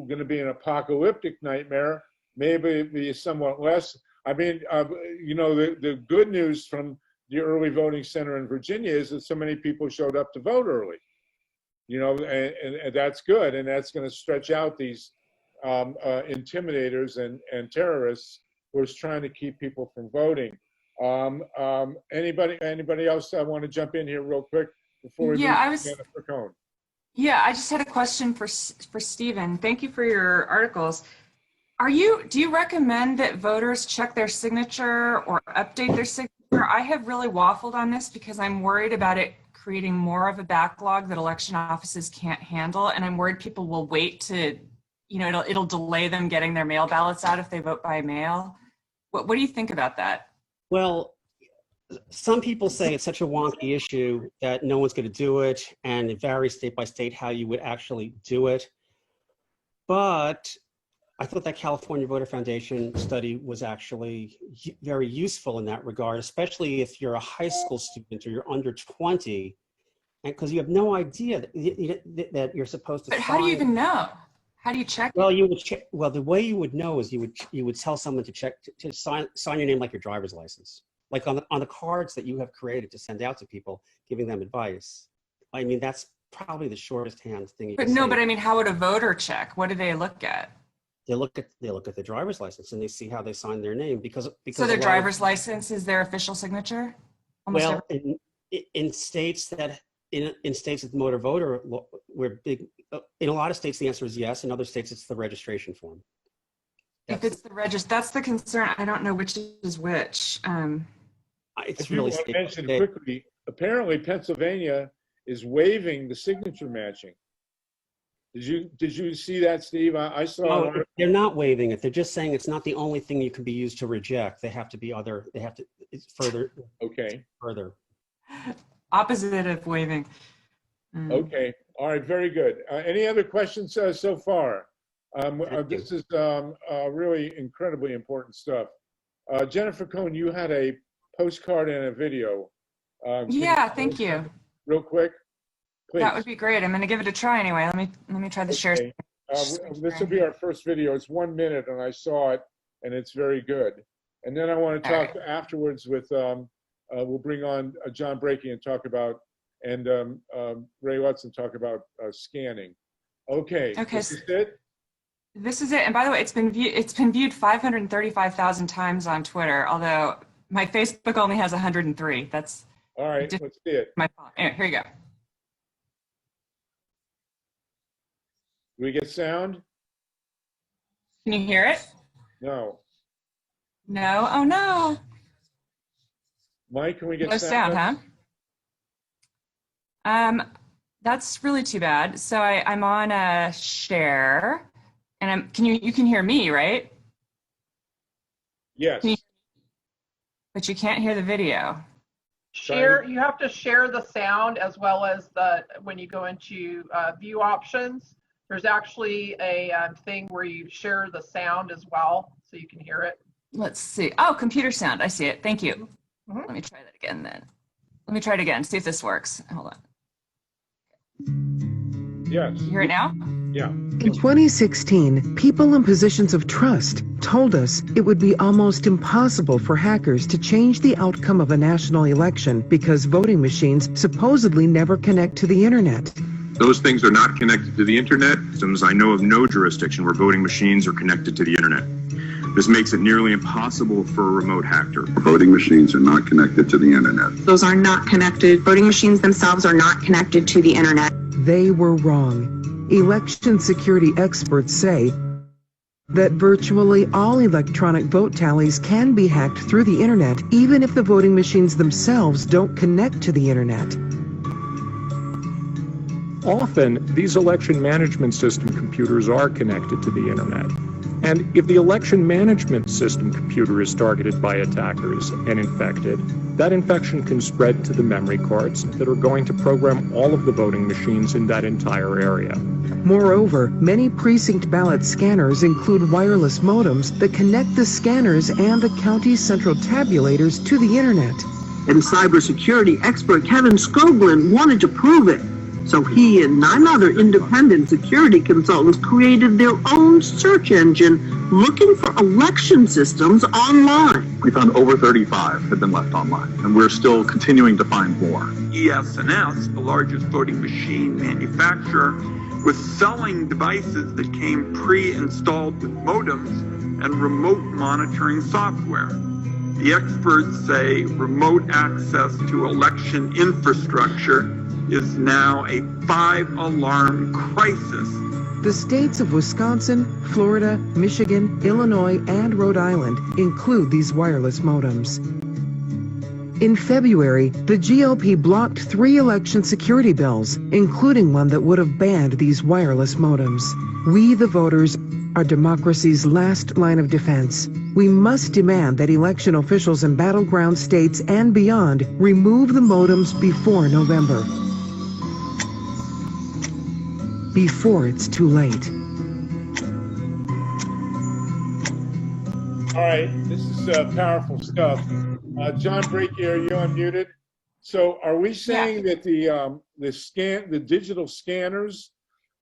[SPEAKER 1] going to be an apocalyptic nightmare. Maybe it'd be somewhat less. I mean, the good news from the early voting center in Virginia is that so many people showed up to vote early. And that's good, and that's going to stretch out these intimidators and terrorists who are trying to keep people from voting. Anybody else want to jump in here real quick before we move to Jennifer Cohn?
[SPEAKER 13] Yeah, I just had a question for Stephen. Thank you for your articles. Do you recommend that voters check their signature or update their signature? I have really waffled on this because I'm worried about it creating more of a backlog that election offices can't handle, and I'm worried people will wait to, it'll delay them getting their mail ballots out if they vote by mail. What do you think about that?
[SPEAKER 11] Well, some people say it's such a wonky issue that no one's going to do it, and it varies state by state how you would actually do it. But I thought that California Voter Foundation study was actually very useful in that regard, especially if you're a high school student or you're under 20, and because you have no idea that you're supposed to.
[SPEAKER 13] But how do you even know? How do you check?
[SPEAKER 11] Well, you would check. Well, the way you would know is you would tell someone to check to sign your name like your driver's license, like on the cards that you have created to send out to people, giving them advice. I mean, that's probably the shortest hand thing.
[SPEAKER 13] But no, but I mean, how would a voter check? What do they look at?
[SPEAKER 11] They look at the driver's license and they see how they sign their name because
[SPEAKER 13] so their driver's license is their official signature.
[SPEAKER 11] Well, in states that in states with motor voter, we're big. In a lot of states, the answer is yes. In other states, it's the registration form.
[SPEAKER 13] If it's the that's the concern. I don't know which is which.
[SPEAKER 11] It's really.
[SPEAKER 1] I mentioned quickly. Apparently, Pennsylvania is waiving the signature matching. Did you see that, Steve? I saw.
[SPEAKER 11] No, they're not waiving it. They're just saying it's not the only thing you can be used to reject. They have to be other. They have to. It's further.
[SPEAKER 1] Okay.
[SPEAKER 11] Further.
[SPEAKER 13] Opposite of waiving.
[SPEAKER 1] Okay. All right. Very good. Any other questions so far? This is really incredibly important stuff. Jennifer Cohn, you had a postcard and a video.
[SPEAKER 13] Yeah. Thank you.
[SPEAKER 1] Real quick. Please.
[SPEAKER 13] That would be great. I'm going to give it a try anyway. Let me try the share.
[SPEAKER 1] This will be our first video. It's 1 minute, and I saw it, and it's very good. And then I want to talk afterwards with. We'll bring on John Brakey and talk about, and Ray Lutz and talk about scanning. Okay.
[SPEAKER 13] Okay.
[SPEAKER 1] This is it.
[SPEAKER 13] This is it. And by the way, it's been viewed 535,000 times on Twitter. Although my Facebook only has 103. That's
[SPEAKER 1] all right. Let's see it.
[SPEAKER 13] My phone. Anyway, here you go.
[SPEAKER 1] Do we get sound?
[SPEAKER 13] Can you hear it?
[SPEAKER 1] No.
[SPEAKER 13] No? Oh, no.
[SPEAKER 1] Mike, can we get
[SPEAKER 13] no
[SPEAKER 1] sound?
[SPEAKER 13] Huh? That's really too bad. So I'm on a share, and you can hear me, right?
[SPEAKER 1] Yes.
[SPEAKER 13] But you can't hear the video.
[SPEAKER 12] Share. You have to share the sound as well as when you go into view options. There's actually a thing where you share the sound as well, so you can hear it.
[SPEAKER 13] Let's see. Oh, computer sound. I see it. Thank you. Mm-hmm. Let me try that again then. Let me try it again. See if this works. Hold on.
[SPEAKER 1] Yes.
[SPEAKER 13] You hear it now?
[SPEAKER 1] Yeah.
[SPEAKER 14] In 2016, people in positions of trust told us it would be almost impossible for hackers to change the outcome of a national election because voting machines supposedly never connect to the internet.
[SPEAKER 15] Those things are not connected to the internet. Systems, I know of no jurisdiction where voting machines are connected to the internet. This makes it nearly impossible for a remote hacker.
[SPEAKER 16] Voting machines are not connected to the internet.
[SPEAKER 17] Those are not connected. Voting machines themselves are not connected to the internet.
[SPEAKER 14] They were wrong. Election security experts say that virtually all electronic vote tallies can be hacked through the internet, even if the voting machines themselves don't connect to the internet.
[SPEAKER 18] Often, these election management system computers are connected to the internet. And if the election management system computer is targeted by attackers and infected, that infection can spread to the memory cards that are going to program all of the voting machines in that entire area.
[SPEAKER 14] Moreover, many precinct ballot scanners include wireless modems that connect the scanners and the county's central tabulators to the internet.
[SPEAKER 19] And cybersecurity expert Kevin Skoglund wanted to prove it. So he and 9 other independent security consultants created their own search engine looking for election systems online.
[SPEAKER 20] We found over 35 had been left online, and we're still continuing to find more.
[SPEAKER 21] ES&S, the largest voting machine manufacturer, was selling devices that came pre-installed with modems and remote monitoring software. The experts say remote access to election infrastructure is now a 5-alarm crisis.
[SPEAKER 14] The states of Wisconsin, Florida, Michigan, Illinois, and Rhode Island include these wireless modems. In February, the GOP blocked 3 election security bills, including one that would have banned these wireless modems. We, the voters, are democracy's last line of defense. We must demand that election officials in battleground states and beyond remove the modems before November. Before it's too late.
[SPEAKER 1] All right, this is powerful stuff. John Breaky, are you unmuted? So are we saying that the digital scanners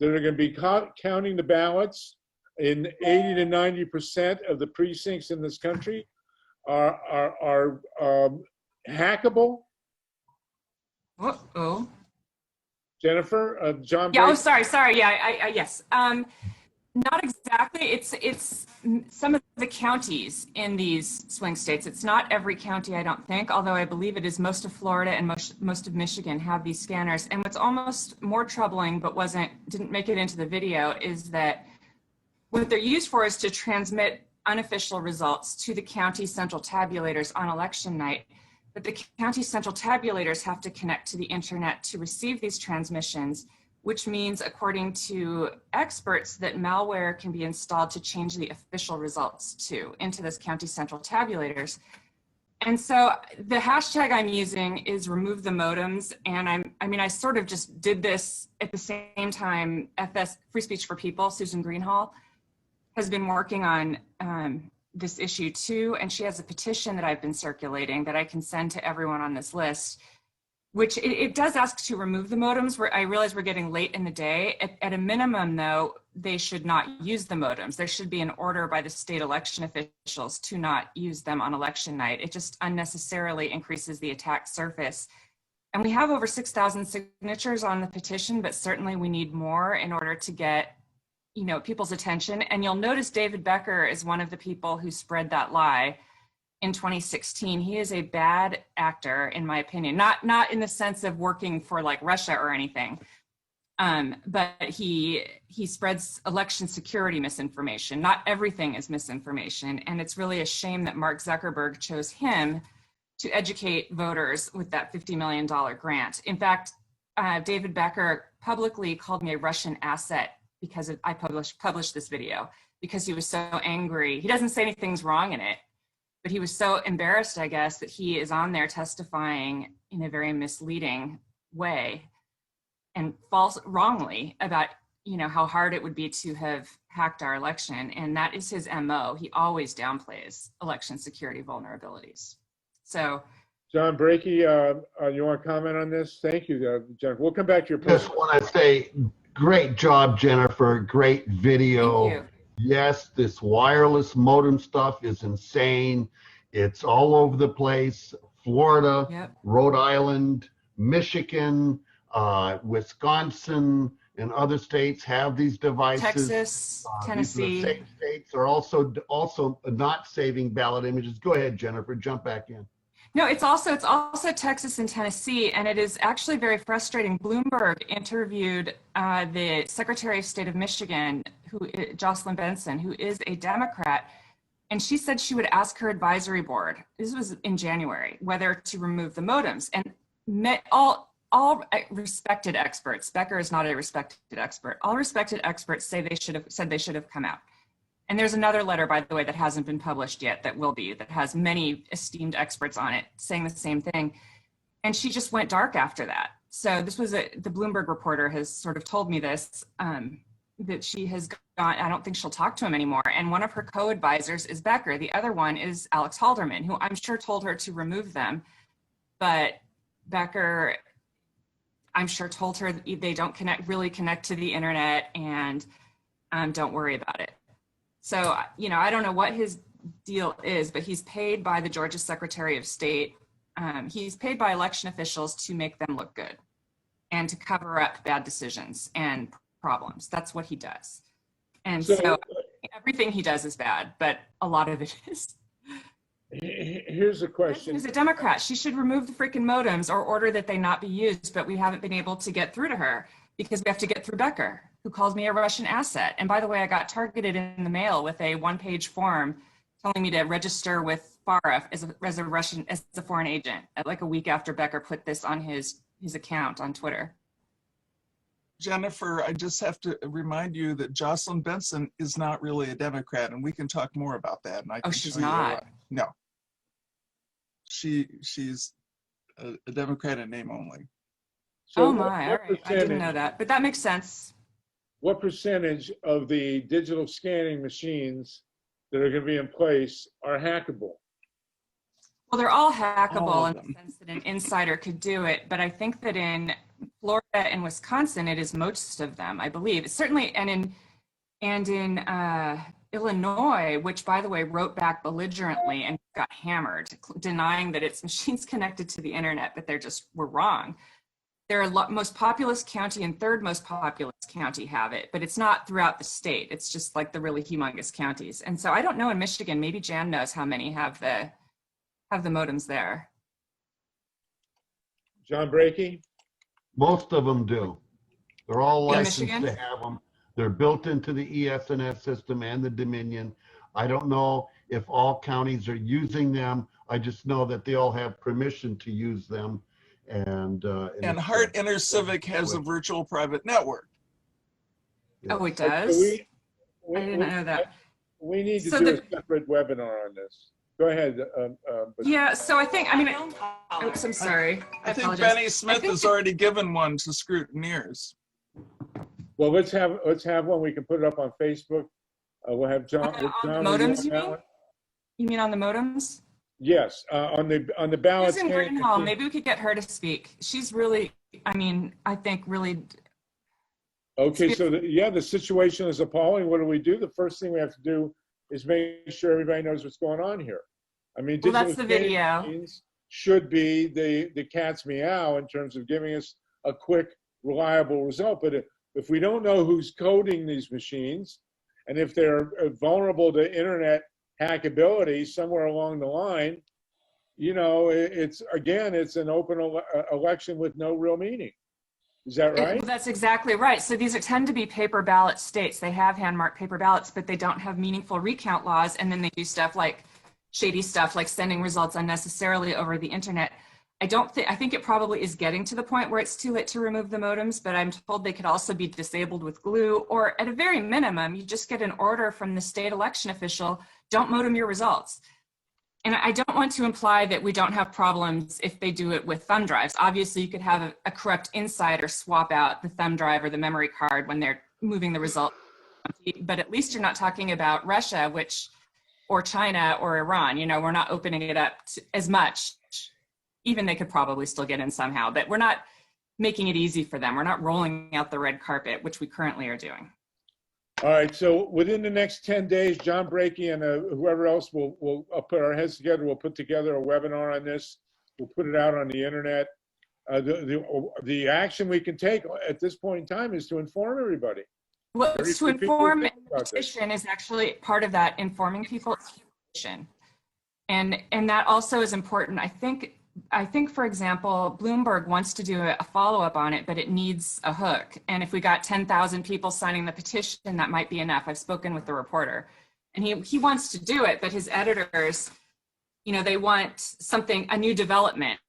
[SPEAKER 1] that are going to be counting the ballots in 80 to 90% of the precincts in this country are hackable?
[SPEAKER 13] Uh-oh.
[SPEAKER 1] Jennifer, John.
[SPEAKER 13] Yeah. Oh, sorry. Yeah. Yes. Not exactly. It's some of the counties in these swing states. It's not every county, I don't think, although I believe it is most of Florida and most of Michigan have these scanners. And what's almost more troubling, but didn't make it into the video, is that what they're used for is to transmit unofficial results to the county central tabulators on election night. But the county central tabulators have to connect to the internet to receive these transmissions, which means, according to experts, that malware can be installed to change the official results too into this county central tabulators. And so the hashtag I'm using is remove the modems. And I sort of just did this at the same time. Free Speech for People, Susan Greenhall, has been working on this issue too, and she has a petition that I've been circulating that I can send to everyone on this list, which it does ask to remove the modems. I realize we're getting late in the day. At a minimum, though, they should not use the modems. There should be an order by the state election officials to not use them on election night. It just unnecessarily increases the attack surface. And we have over 6,000 signatures on the petition, but certainly we need more in order to get people's attention. And you'll notice David Becker is one of the people who spread that lie in 2016. He is a bad actor, in my opinion, not in the sense of working for like Russia or anything, but he spreads election security misinformation. Not everything is misinformation. And it's really a shame that Mark Zuckerberg chose him to educate voters with that $50 million grant. In fact, David Becker publicly called me a Russian asset because I published this video, because he was so angry. He doesn't say anything's wrong in it, but he was so embarrassed, I guess, that he is on there testifying in a very misleading way and wrongly about, how hard it would be to have hacked our election. And that is his MO. He always downplays election security vulnerabilities. So,
[SPEAKER 1] John Breaky, you want to comment on this? Thank you, Jennifer. We'll come back to your point.
[SPEAKER 22] Just want to say, great job, Jennifer. Great video.
[SPEAKER 13] Thank you.
[SPEAKER 22] Yes, this wireless modem stuff is insane. It's all over the place. Florida,
[SPEAKER 13] Yep.
[SPEAKER 22] Rhode Island, Michigan, Wisconsin and other states have these devices.
[SPEAKER 13] Texas, Tennessee.
[SPEAKER 22] These are the same states are also not saving ballot images. Go ahead, Jennifer, jump back in.
[SPEAKER 13] No, it's also Texas and Tennessee, and it is actually very frustrating. Bloomberg interviewed the Secretary of State of Michigan, Jocelyn Benson, who is a Democrat, and she said she would ask her advisory board, this was in January, whether to remove the modems. And all respected experts, Becker is not a respected expert, all respected experts say they should have come out. And there's another letter, by the way, that hasn't been published yet that will be, that has many esteemed experts on it saying the same thing. And she just went dark after that. So this was the Bloomberg reporter has sort of told me this, that she has gone, I don't think she'll talk to him anymore. And one of her co-advisors is Becker. The other one is Alex Halderman, who I'm sure told her to remove them. But Becker, I'm sure told her they don't really connect to the internet and don't worry about it. So, you know, I don't know what his deal is, but he's paid by the Georgia Secretary of State. He's paid by election officials to make them look good and to cover up bad decisions and problems. That's what he does. And so everything he does is bad, but a lot of it is.
[SPEAKER 1] Here's a question.
[SPEAKER 13] She's a Democrat. She should remove the freaking modems or order that they not be used, but we haven't been able to get through to her because we have to get through Becker, who calls me a Russian asset. And by the way, I got targeted in the mail with a one-page form telling me to register with FARA as a foreign agent, like a week after Becker put this on his account on Twitter.
[SPEAKER 6] Jennifer, I just have to remind you that Jocelyn Benson is not really a Democrat, and we can talk more about that. And I can
[SPEAKER 13] she's
[SPEAKER 6] tell you
[SPEAKER 13] not.
[SPEAKER 6] why. No, she's a Democrat in name only.
[SPEAKER 1] So
[SPEAKER 13] oh my! All right, I didn't know that, but that makes sense.
[SPEAKER 1] What percentage of the digital scanning machines that are going to be in place are hackable?
[SPEAKER 13] Well, they're all hackable in the sense that an insider could do it, but I think that in Florida and Wisconsin, it is most of them, I believe. Certainly, and in Illinois, which, by the way, wrote back belligerently and got hammered, denying that its machines connected to the internet, but were wrong. They're most populous county and third most populous county have it, but it's not throughout the state. It's just like the really humongous counties. And so I don't know in Michigan, maybe Jan knows how many have the modems there.
[SPEAKER 1] John Brakey?
[SPEAKER 22] Most of them do. They're all licensed
[SPEAKER 13] Michigan?
[SPEAKER 22] to have them. They're built into the ESNS system and the Dominion. I don't know if all counties are using them. I just know that they all have permission to use them. And
[SPEAKER 6] Hart InterCivic has a virtual private network.
[SPEAKER 13] Oh, it does? I didn't know that.
[SPEAKER 1] We need to do a separate webinar on this. Go ahead.
[SPEAKER 13] Yeah, so I think, oops, I'm sorry.
[SPEAKER 6] I think Benny Smith has already given one to scrutineers.
[SPEAKER 1] Well, let's have one. We can put it up on Facebook. We'll have John.
[SPEAKER 13] On the modems, you mean? You mean on the modems?
[SPEAKER 1] Yes, on the ballot.
[SPEAKER 13] Susan Greenhall, maybe we could get her to speak. She's really, I think really.
[SPEAKER 1] Okay, so the situation is appalling. What do we do? The first thing we have to do is make sure everybody knows what's going on here. I mean,
[SPEAKER 13] well, that's the video.
[SPEAKER 1] Should be the cat's meow in terms of giving us a quick, reliable result. But if we don't know who's coding these machines, and if they're vulnerable to internet hackability somewhere along the line, you know, it's an open election with no real meaning. Is that right?
[SPEAKER 13] Well, that's exactly right. So these tend to be paper ballot states. They have hand-marked paper ballots, but they don't have meaningful recount laws. And then they do stuff like shady stuff, like sending results unnecessarily over the internet. I think it probably is getting to the point where it's too late to remove the modems, but I'm told they could also be disabled with glue, or at a very minimum, you just get an order from the state election official, don't modem your results. And I don't want to imply that we don't have problems if they do it with thumb drives. Obviously, you could have a corrupt insider swap out the thumb drive or the memory card when they're moving the result. But at least you're not talking about Russia, or China or Iran. You know, we're not opening it up as much. Even they could probably still get in somehow, but we're not making it easy for them. We're not rolling out the red carpet, which we currently are doing.
[SPEAKER 1] All right, so within the next 10 days, John Brakey and whoever else will put our heads together. We'll put together a webinar on this. We'll put it out on the internet. the action we can take at this point in time is to inform everybody.
[SPEAKER 13] Well,
[SPEAKER 1] Very
[SPEAKER 13] to
[SPEAKER 1] few people
[SPEAKER 13] inform
[SPEAKER 1] think
[SPEAKER 13] the
[SPEAKER 1] about this.
[SPEAKER 13] petition is actually part of that, informing people. And that also is important. I think, for example, Bloomberg wants to do a follow-up on it, but it needs a hook. And if we got 10,000 people signing the petition, that might be enough. I've spoken with the reporter, and he wants to do it, but his editors, you know, they want something, a new development,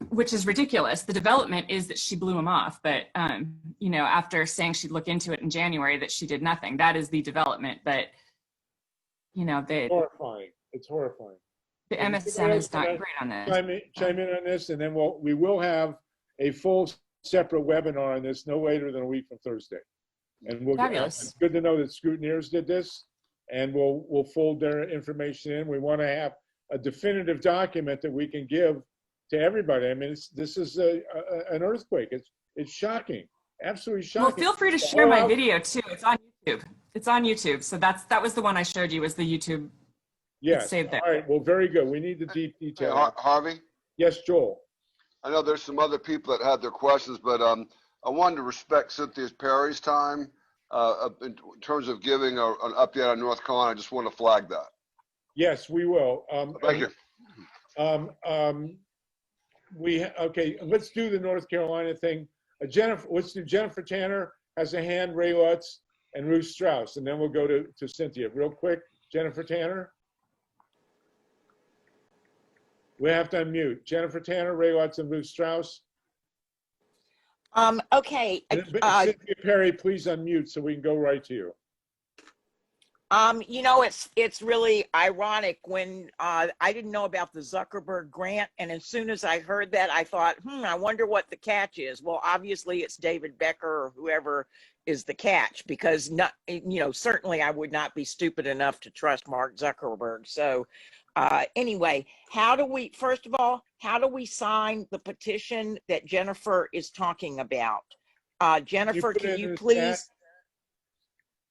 [SPEAKER 13] which is ridiculous. The development is that she blew him off, but you know, after saying she'd look into it in January, that she did nothing. That is the development, but you know,
[SPEAKER 1] Horrifying. It's horrifying.
[SPEAKER 13] The MSM is not great on this.
[SPEAKER 1] Chime in on this, and then we will have a full separate webinar on this no later than a week from Thursday. And it's good to know that scrutineers did this, and we'll fold their information in. We want to have a definitive document that we can give to everybody. I mean, this is an earthquake. It's shocking, absolutely shocking.
[SPEAKER 13] Well, feel free to share my video too. It's on YouTube. It's on YouTube. So that was the one I showed you, was the YouTube.
[SPEAKER 1] Yes.
[SPEAKER 13] Saved there.
[SPEAKER 1] All right. Well, very good. We need the deep detail.
[SPEAKER 3] Hey, Harvey?
[SPEAKER 1] Yes, Joel.
[SPEAKER 3] I know there's some other people that had their questions, but I wanted to respect Cynthia Perry's time in terms of giving an update on North Carolina. I just want to flag that.
[SPEAKER 1] Yes, we will.
[SPEAKER 3] Thank you.
[SPEAKER 1] Okay, let's do the North Carolina thing. Let's do Jennifer Tanner has a hand, Ray Lutz, and Ruth Strauss, and then we'll go to Cynthia. Real quick, Jennifer Tanner. We have to unmute. Jennifer Tanner, Ray Lutz, and Ruth Strauss.
[SPEAKER 7] Okay.
[SPEAKER 1] Cynthia Perry, please unmute so we can go right to you.
[SPEAKER 7] You know, it's really ironic when I didn't know about the Zuckerberg grant, and as soon as I heard that, I thought, I wonder what the catch is. Well, obviously it's David Becker or whoever is the catch, because certainly I would not be stupid enough to trust Mark Zuckerberg. So anyway, first of all, how do we sign the petition that Jennifer is talking about? Jennifer, can you please?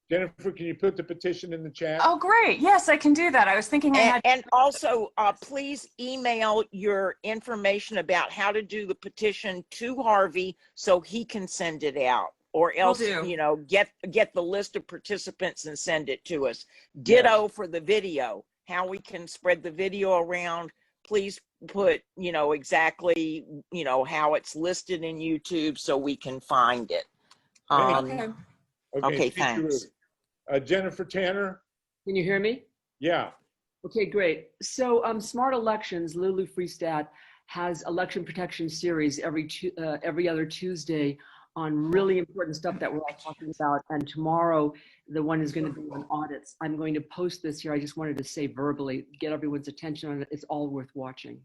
[SPEAKER 1] Jennifer, can you put the petition in the chat?
[SPEAKER 13] Oh, great. Yes, I can do that. I was thinking
[SPEAKER 7] And also, please email your information about how to do the petition to Harvey so he can send it out. Or else, get the list of participants and send it to us. Ditto for the video. How we can spread the video around. Please put, exactly, how it's listed in YouTube so we can find it. Okay, thanks.
[SPEAKER 1] Jennifer Tanner.
[SPEAKER 5] Can you hear me?
[SPEAKER 1] Yeah.
[SPEAKER 5] Okay, great. So Smart Elections, Lulu Freestad has election protection series every other Tuesday on really important stuff that we're all talking about. And tomorrow, the one is going to be on audits. I'm going to post this here. I just wanted to say verbally, get everyone's attention on it. It's all worth watching.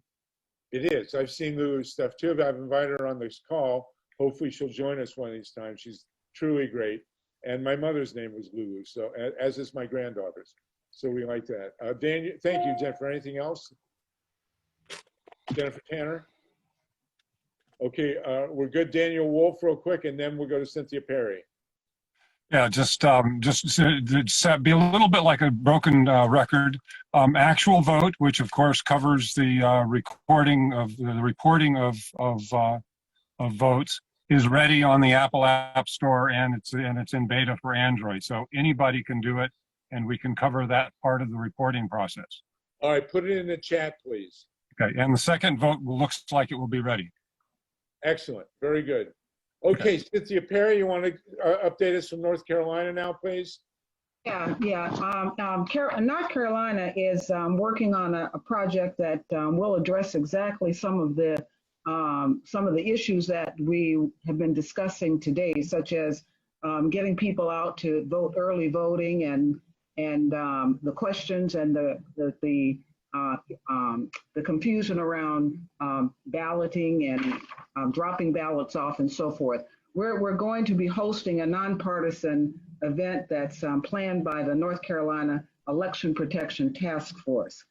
[SPEAKER 1] It is. I've seen Lulu's stuff too. I've invited her on this call. Hopefully she'll join us one of these times. She's truly great. And my mother's name was Lulu, so as is my granddaughter's. So we like that. Daniel, thank you, Jennifer. Anything else? Jennifer Tanner? Okay, we're good. Daniel Wolf, real quick, and then we'll go to Cynthia Perry.
[SPEAKER 23] Yeah, just be a little bit like a broken record. Actual vote, which of course covers the reporting of votes, is ready on the Apple App Store, and it's in beta for Android. So anybody can do it, and we can cover that part of the reporting process.
[SPEAKER 1] All right, put it in the chat, please.
[SPEAKER 23] Okay, and the second vote looks like it will be ready.
[SPEAKER 1] Excellent, very good. Okay, Cynthia Perry, you want to update us from North Carolina now, please?
[SPEAKER 24] Yeah. North Carolina is working on a project that will address exactly some of the issues that we have been discussing today, such as getting people out to vote, early voting, and the questions and the confusion around balloting and dropping ballots off and so forth. We're going to be hosting a nonpartisan event that's planned by the North Carolina Election Protection Task Force.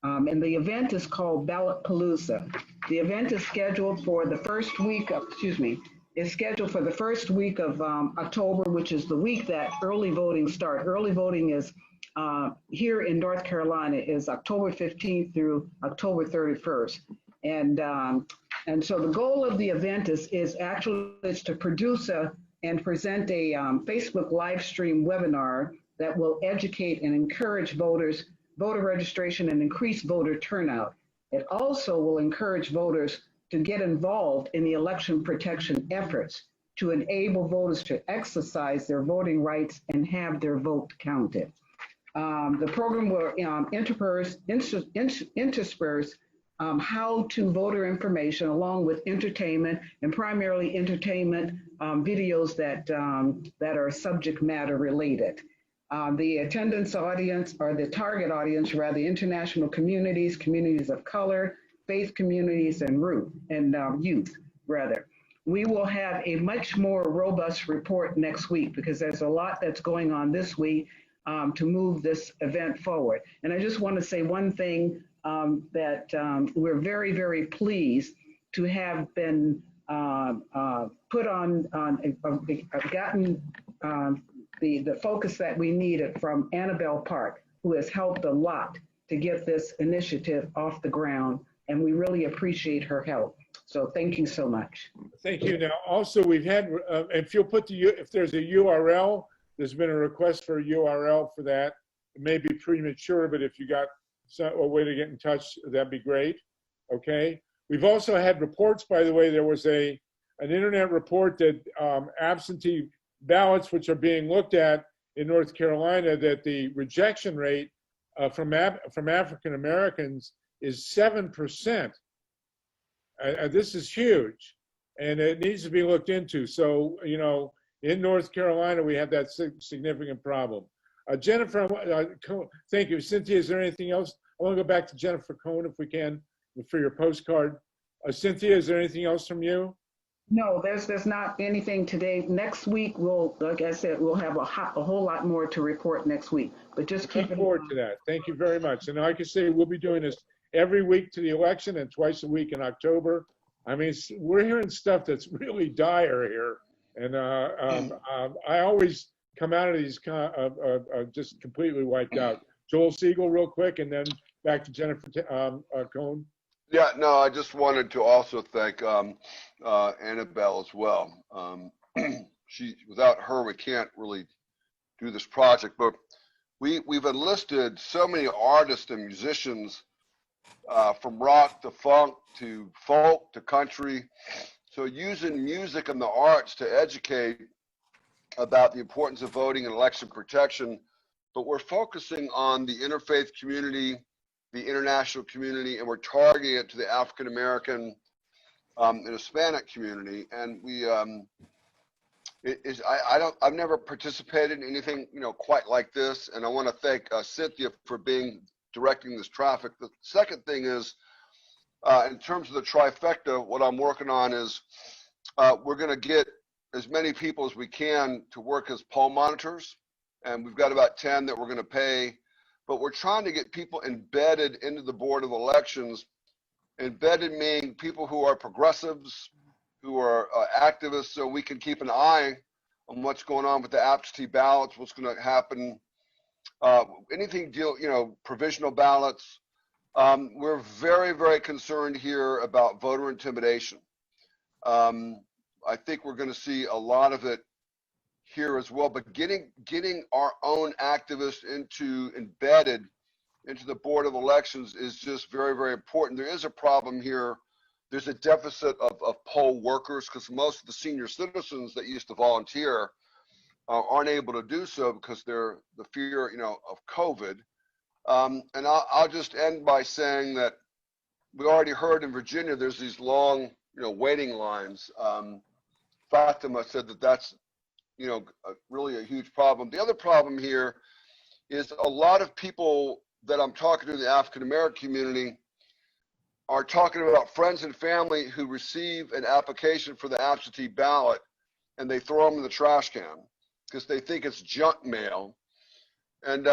[SPEAKER 24] And the event is called Ballotpalooza. The event is scheduled for the first week of, October, which is the week that early voting starts. Early voting is here in North Carolina is October 15th through October 31st. And so the goal of the event is actually to produce and present a Facebook live stream webinar that will educate and encourage voters, voter registration, and increase voter turnout. It also will encourage voters to get involved in the election protection efforts to enable voters to exercise their voting rights and have their vote counted. The program will intersperse how-to voter information along with entertainment, and primarily entertainment videos that are subject matter related. The attendance audience, or the target audience rather, international communities, communities of color, faith communities, and youth rather. We will have a much more robust report next week because there's a lot that's going on this week to move this event forward. And I just want to say one thing, that we're very, very pleased to have been put on, gotten the focus that we needed from Annabelle Park, who has helped a lot to get this initiative off the ground, and we really appreciate her help. So thank you so much.
[SPEAKER 1] Thank you. Now, also, we've had, if you'll put if there's a URL, there's been a request for a URL for that. It may be premature, but if you got a way to get in touch, that'd be great. Okay. We've also had reports, by the way. There was an internet report that absentee ballots, which are being looked at in North Carolina, that the rejection rate from African Americans is 7%. This is huge, and it needs to be looked into. So, you know, in North Carolina, we have that significant problem. Jennifer, thank you. Cynthia, is there anything else? I want to go back to Jennifer Cohn if we can for your postcard. Cynthia, is there anything else from you?
[SPEAKER 24] No, there's not anything today. Next week, like I said, we'll have a whole lot more to report next week. But just keep
[SPEAKER 1] Look forward to that. Thank you very much. And like I say, we'll be doing this every week to the election and twice a week in October. I mean, we're hearing stuff that's really dire here. And I always come out of these just completely wiped out. Joel Siegel, real quick, and then back to Jennifer Cohn.
[SPEAKER 3] Yeah, no, I just wanted to also thank Annabelle as well. Without her, we can't really do this project. But we've enlisted so many artists and musicians, from rock to funk to folk to country. So using music and the arts to educate about the importance of voting and election protection, but we're focusing on the interfaith community, the international community, and we're targeting it to the African American and Hispanic community. And I've never participated in anything, you know, quite like this. And I want to thank Cynthia for directing this traffic. The second thing is, in terms of the trifecta, what I'm working on is we're going to get as many people as we can to work as poll monitors. And we've got about 10 that we're going to pay. But we're trying to get people embedded into the Board of Elections. Embedded meaning people who are progressives, who are activists, so we can keep an eye on what's going on with the absentee ballots, what's going to happen, anything provisional ballots. We're very, very concerned here about voter intimidation. I think we're going to see a lot of it here as well, but getting our own activists embedded into the Board of Elections is just very, very important. There is a problem here. There's a deficit of poll workers because most of the senior citizens that used to volunteer aren't able to do so because they're the fear, of COVID. And I'll just end by saying that we already heard in Virginia there's these long, waiting lines. Fatima said that that's really a huge problem. The other problem here is a lot of people that I'm talking to in the African American community are talking about friends and family who receive an application for the absentee ballot and they throw them in the trash can because they think it's junk mail. And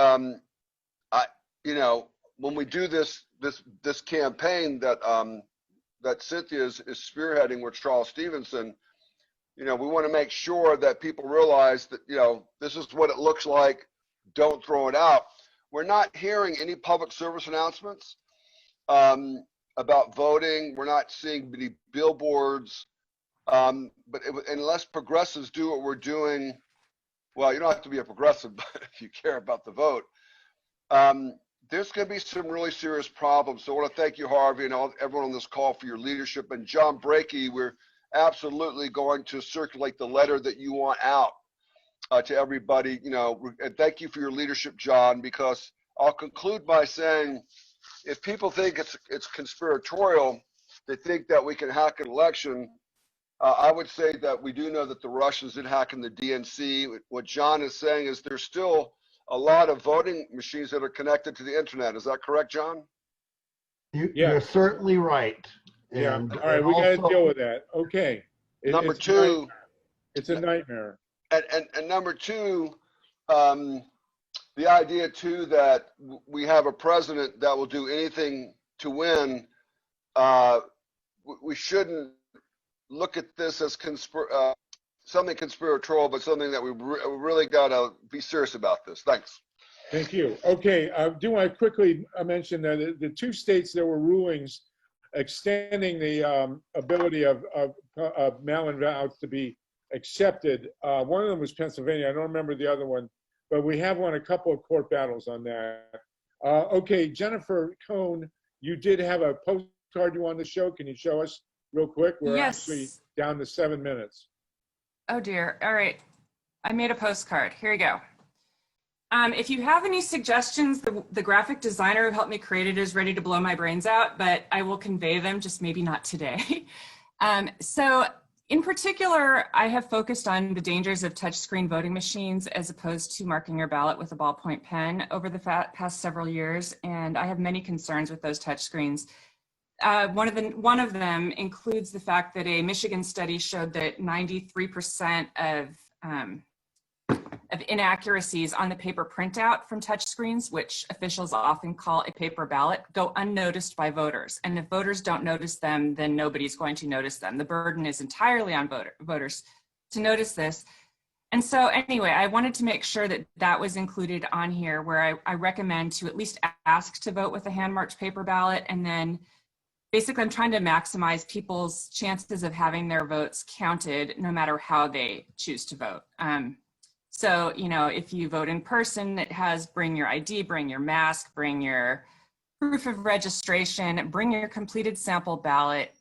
[SPEAKER 3] when we do this campaign that Cynthia is spearheading with Charles Stevenson, we want to make sure that people realize that, this is what it looks like. Don't throw it out. We're not hearing any public service announcements. about voting. We're not seeing many billboards. But unless progressives do what we're doing, well, you don't have to be a progressive, but if you care about the vote, there's going to be some really serious problems. So I want to thank you, Harvey, and everyone on this call for your leadership. And John Brakey, we're absolutely going to circulate the letter that you want out to everybody. And thank you for your leadership, John, because I'll conclude by saying, if people think it's conspiratorial, they think that we can hack an election. I would say that we do know that the Russians did hack in the DNC. What John is saying is there's still a lot of voting machines that are connected to the internet. Is that correct, John?
[SPEAKER 22] You're certainly right.
[SPEAKER 1] And, all right, we got to deal with that. Okay.
[SPEAKER 3] Number two,
[SPEAKER 1] it's a nightmare.
[SPEAKER 3] And number two, the idea too that we have a president that will do anything to win. We shouldn't look at this as something conspiratorial, but something that we really got to be serious about this. Thanks.
[SPEAKER 1] Thank you. Okay, I do want to quickly mention that the two states there were rulings extending the ability of mail-in ballots to be accepted. One of them was Pennsylvania. I don't remember the other one, but we have won a couple of court battles on that. Okay, Jennifer Cohn, you did have a postcard you wanted to show. Can you show us real quick? We're actually down to 7 minutes.
[SPEAKER 13] Oh dear. All right. I made a postcard. Here we go. If you have any suggestions, the graphic designer who helped me create it is ready to blow my brains out, but I will convey them, just maybe not today. So in particular, I have focused on the dangers of touchscreen voting machines as opposed to marking your ballot with a ballpoint pen over the past several years, and I have many concerns with those touchscreens. One of them includes the fact that a Michigan study showed that 93% of inaccuracies on the paper printout from touchscreens, which officials often call a paper ballot, go unnoticed by voters. And if voters don't notice them, then nobody's going to notice them. The burden is entirely on voters to notice this. And so anyway, I wanted to make sure that that was included on here, where I recommend to at least ask to vote with a hand-marked paper ballot. And then basically I'm trying to maximize people's chances of having their votes counted no matter how they choose to vote. So, if you vote in person, it has bring your ID, bring your mask, bring your proof of registration, bring your completed sample ballot,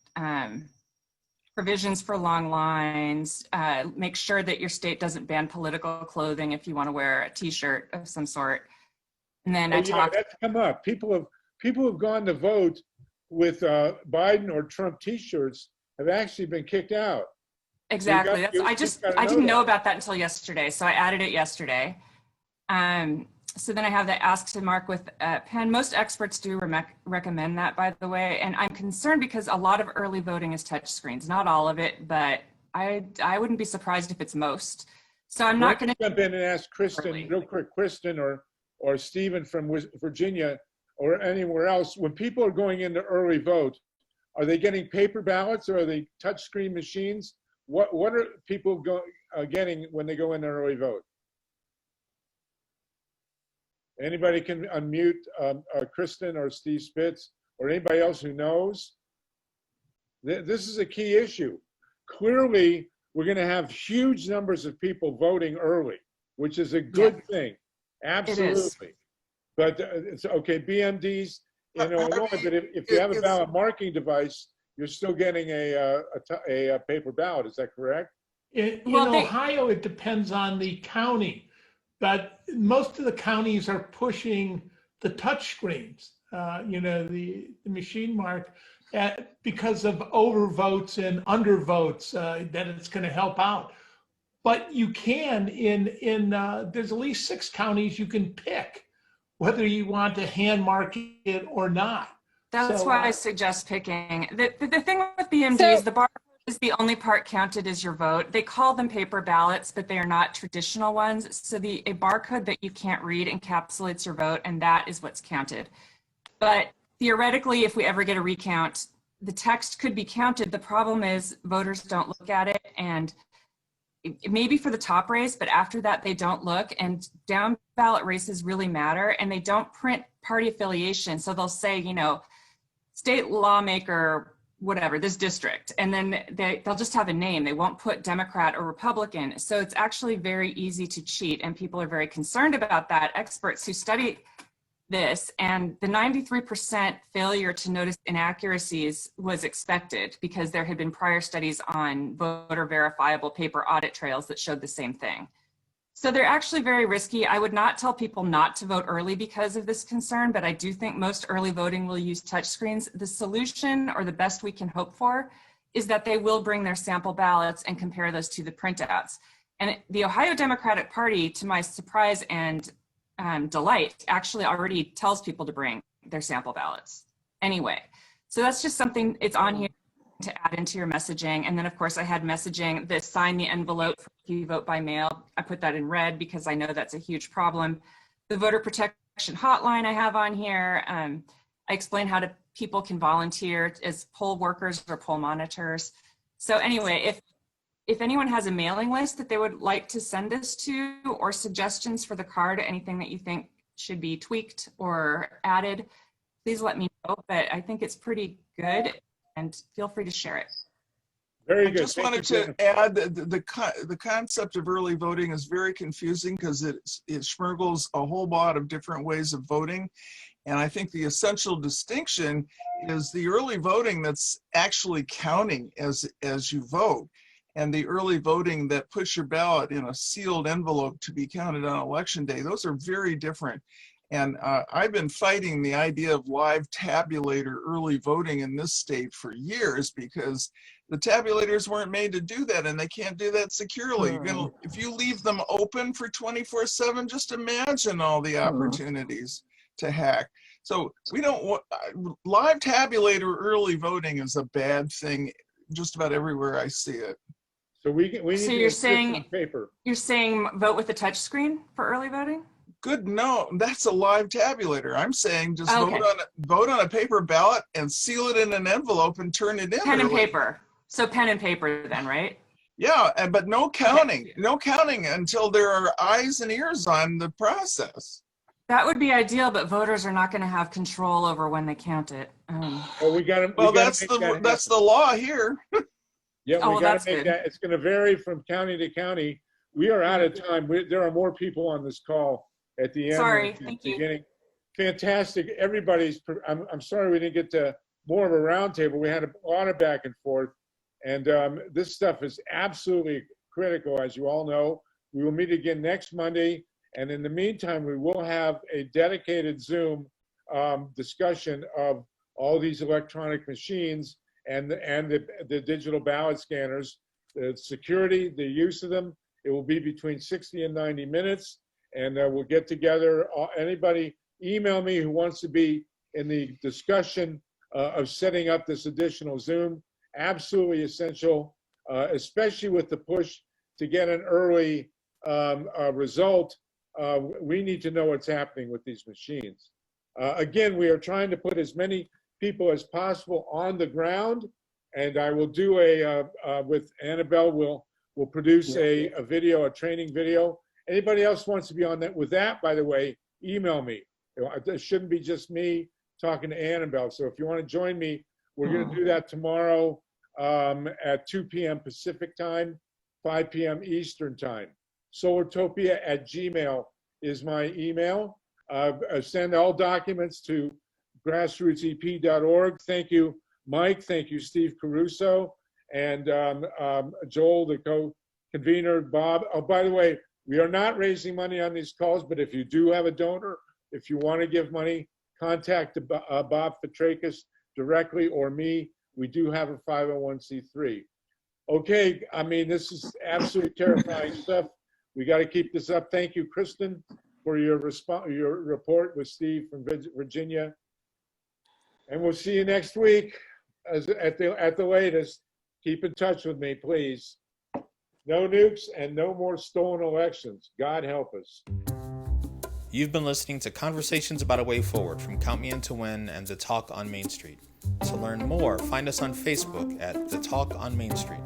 [SPEAKER 13] provisions for long lines, make sure that your state doesn't ban political clothing if you want to wear a t-shirt of some sort. And then that's
[SPEAKER 1] come up. People have gone to vote with Biden or Trump t-shirts have actually been kicked out.
[SPEAKER 13] Exactly. I didn't know about that until yesterday, so I added it yesterday. So then I have the ask to mark with a pen. Most experts do recommend that, by the way, and I'm concerned because a lot of early voting is touch screens. Not all of it, but I wouldn't be surprised if it's most. So I'm not going to
[SPEAKER 1] jump in and ask Kristen real quick. Kristen or Stephen from Virginia or anywhere else. When people are going into early vote, are they getting paper ballots or are they touch screen machines? What are people getting when they go in an early vote? Anybody can unmute Kristen or Steve Spitz or anybody else who knows. This is a key issue. Clearly, we're going to have huge numbers of people voting early, which is a good thing. Absolutely. But it's okay, BMDs in Illinois, but if you have a ballot marking device, you're still getting a paper ballot. Is that correct?
[SPEAKER 2] In Ohio, it depends on the county, but most of the counties are pushing the touch screens, the machine mark, because of overvotes and undervotes, that it's going to help out. But you can, there's at least 6 counties you can pick whether you want to hand mark it or not.
[SPEAKER 13] That's why I suggest picking. The thing with BMD is the barcode is the only part counted as your vote. They call them paper ballots, but they are not traditional ones. So a barcode that you can't read encapsulates your vote, and that is what's counted. But theoretically, if we ever get a recount, the text could be counted. The problem is voters don't look at it, and it may be for the top race, but after that they don't look, and down ballot races really matter, and they don't print party affiliation. So they'll say, state lawmaker, whatever, this district, and then they'll just have a name. They won't put Democrat or Republican. So it's actually very easy to cheat, and people are very concerned about that. Experts who study this, and the 93% failure to notice inaccuracies was expected because there had been prior studies on voter verifiable paper audit trails that showed the same thing. So they're actually very risky. I would not tell people not to vote early because of this concern, but I do think most early voting will use touchscreens. The solution, or the best we can hope for, is that they will bring their sample ballots and compare those to the printouts. And the Ohio Democratic Party, to my surprise and delight, actually already tells people to bring their sample ballots anyway. So that's just something, it's on here to add into your messaging. And then of course I had messaging that sign the envelope if you vote by mail. I put that in red because I know that's a huge problem. The voter protection hotline I have on here. I explain how people can volunteer as poll workers or poll monitors. So anyway, if anyone has a mailing list that they would like to send this to, or suggestions for the card, anything that you think should be tweaked or added, please let me know. But I think it's pretty good, and feel free to share it.
[SPEAKER 1] Very good.
[SPEAKER 6] I just wanted to add that the concept of early voting is very confusing because it schmirgles a whole lot of different ways of voting. And I think the essential distinction is the early voting that's actually counting as you vote, and the early voting that puts your ballot in a sealed envelope to be counted on election day. Those are very different. And I've been fighting the idea of live tabulator early voting in this state for years because the tabulators weren't made to do that, and they can't do that securely. If you leave them open for 24/7, just imagine all the opportunities to hack. So we don't want live tabulator early voting is a bad thing just about everywhere I see it.
[SPEAKER 1] So we need
[SPEAKER 13] So
[SPEAKER 1] to
[SPEAKER 13] you're
[SPEAKER 1] get
[SPEAKER 13] saying
[SPEAKER 1] on paper.
[SPEAKER 13] You're saying vote with a touch screen for early voting?
[SPEAKER 6] Good, no, that's a live tabulator. I'm saying just
[SPEAKER 13] Okay.
[SPEAKER 6] vote on a paper ballot and seal it in an envelope and turn it in.
[SPEAKER 13] Pen and
[SPEAKER 6] early.
[SPEAKER 13] paper. So pen and paper then, right?
[SPEAKER 6] Yeah, but no counting, no counting until there are eyes and ears on the process.
[SPEAKER 13] That would be ideal, but voters are not going to have control over when they count it.
[SPEAKER 1] Well, we got to.
[SPEAKER 6] Well, that's the law here.
[SPEAKER 1] Yeah,
[SPEAKER 13] Oh,
[SPEAKER 1] we
[SPEAKER 13] well,
[SPEAKER 1] got
[SPEAKER 13] that's
[SPEAKER 1] to make
[SPEAKER 13] good.
[SPEAKER 1] that. It's going to vary from county to county. We are out of time. There are more people on this call at the end.
[SPEAKER 13] Sorry,
[SPEAKER 1] than at the
[SPEAKER 13] thank you.
[SPEAKER 1] beginning. Fantastic. Everybody's. I'm sorry we didn't get to more of a roundtable. We had a lot of back and forth, and this stuff is absolutely critical, as you all know. We will meet again next Monday, and in the meantime, we will have a dedicated Zoom discussion of all these electronic machines and the digital ballot scanners, the security, the use of them. It will be between 60 and 90 minutes, and we'll get together. Anybody, email me who wants to be in the discussion of setting up this additional Zoom. Absolutely essential, especially with the push to get an early result. We need to know what's happening with these machines. Again, we are trying to put as many people as possible on the ground, and I will do with Annabelle, we'll produce a video, a training video. Anybody else wants to be on that? With that, by the way, email me. It shouldn't be just me talking to Annabelle. So if you want to join me, we're going to do that tomorrow at 2 p.m. Pacific time, 5 p.m. Eastern time. Solartopia@gmail is my email. Send all documents to grassrootsep.org. Thank you, Mike. Thank you, Steve Caruso, and Joel, the co-convener, Bob. Oh, by the way, we are not raising money on these calls, but if you do have a donor, if you want to give money, contact Bob Petrakis directly or me. We do have a 501c3. Okay, I mean, this is absolutely terrifying stuff. We got to keep this up. Thank you, Kristen, for your report with Steve from Virginia. And we'll see you next week at the latest. Keep in touch with me, please. No nukes and no more stolen elections. God help us.
[SPEAKER 4] You've been listening to Conversations About a Way Forward from Count Me In to Win and The Talk on Main Street. To learn more, find us on Facebook at The Talk on Main Street.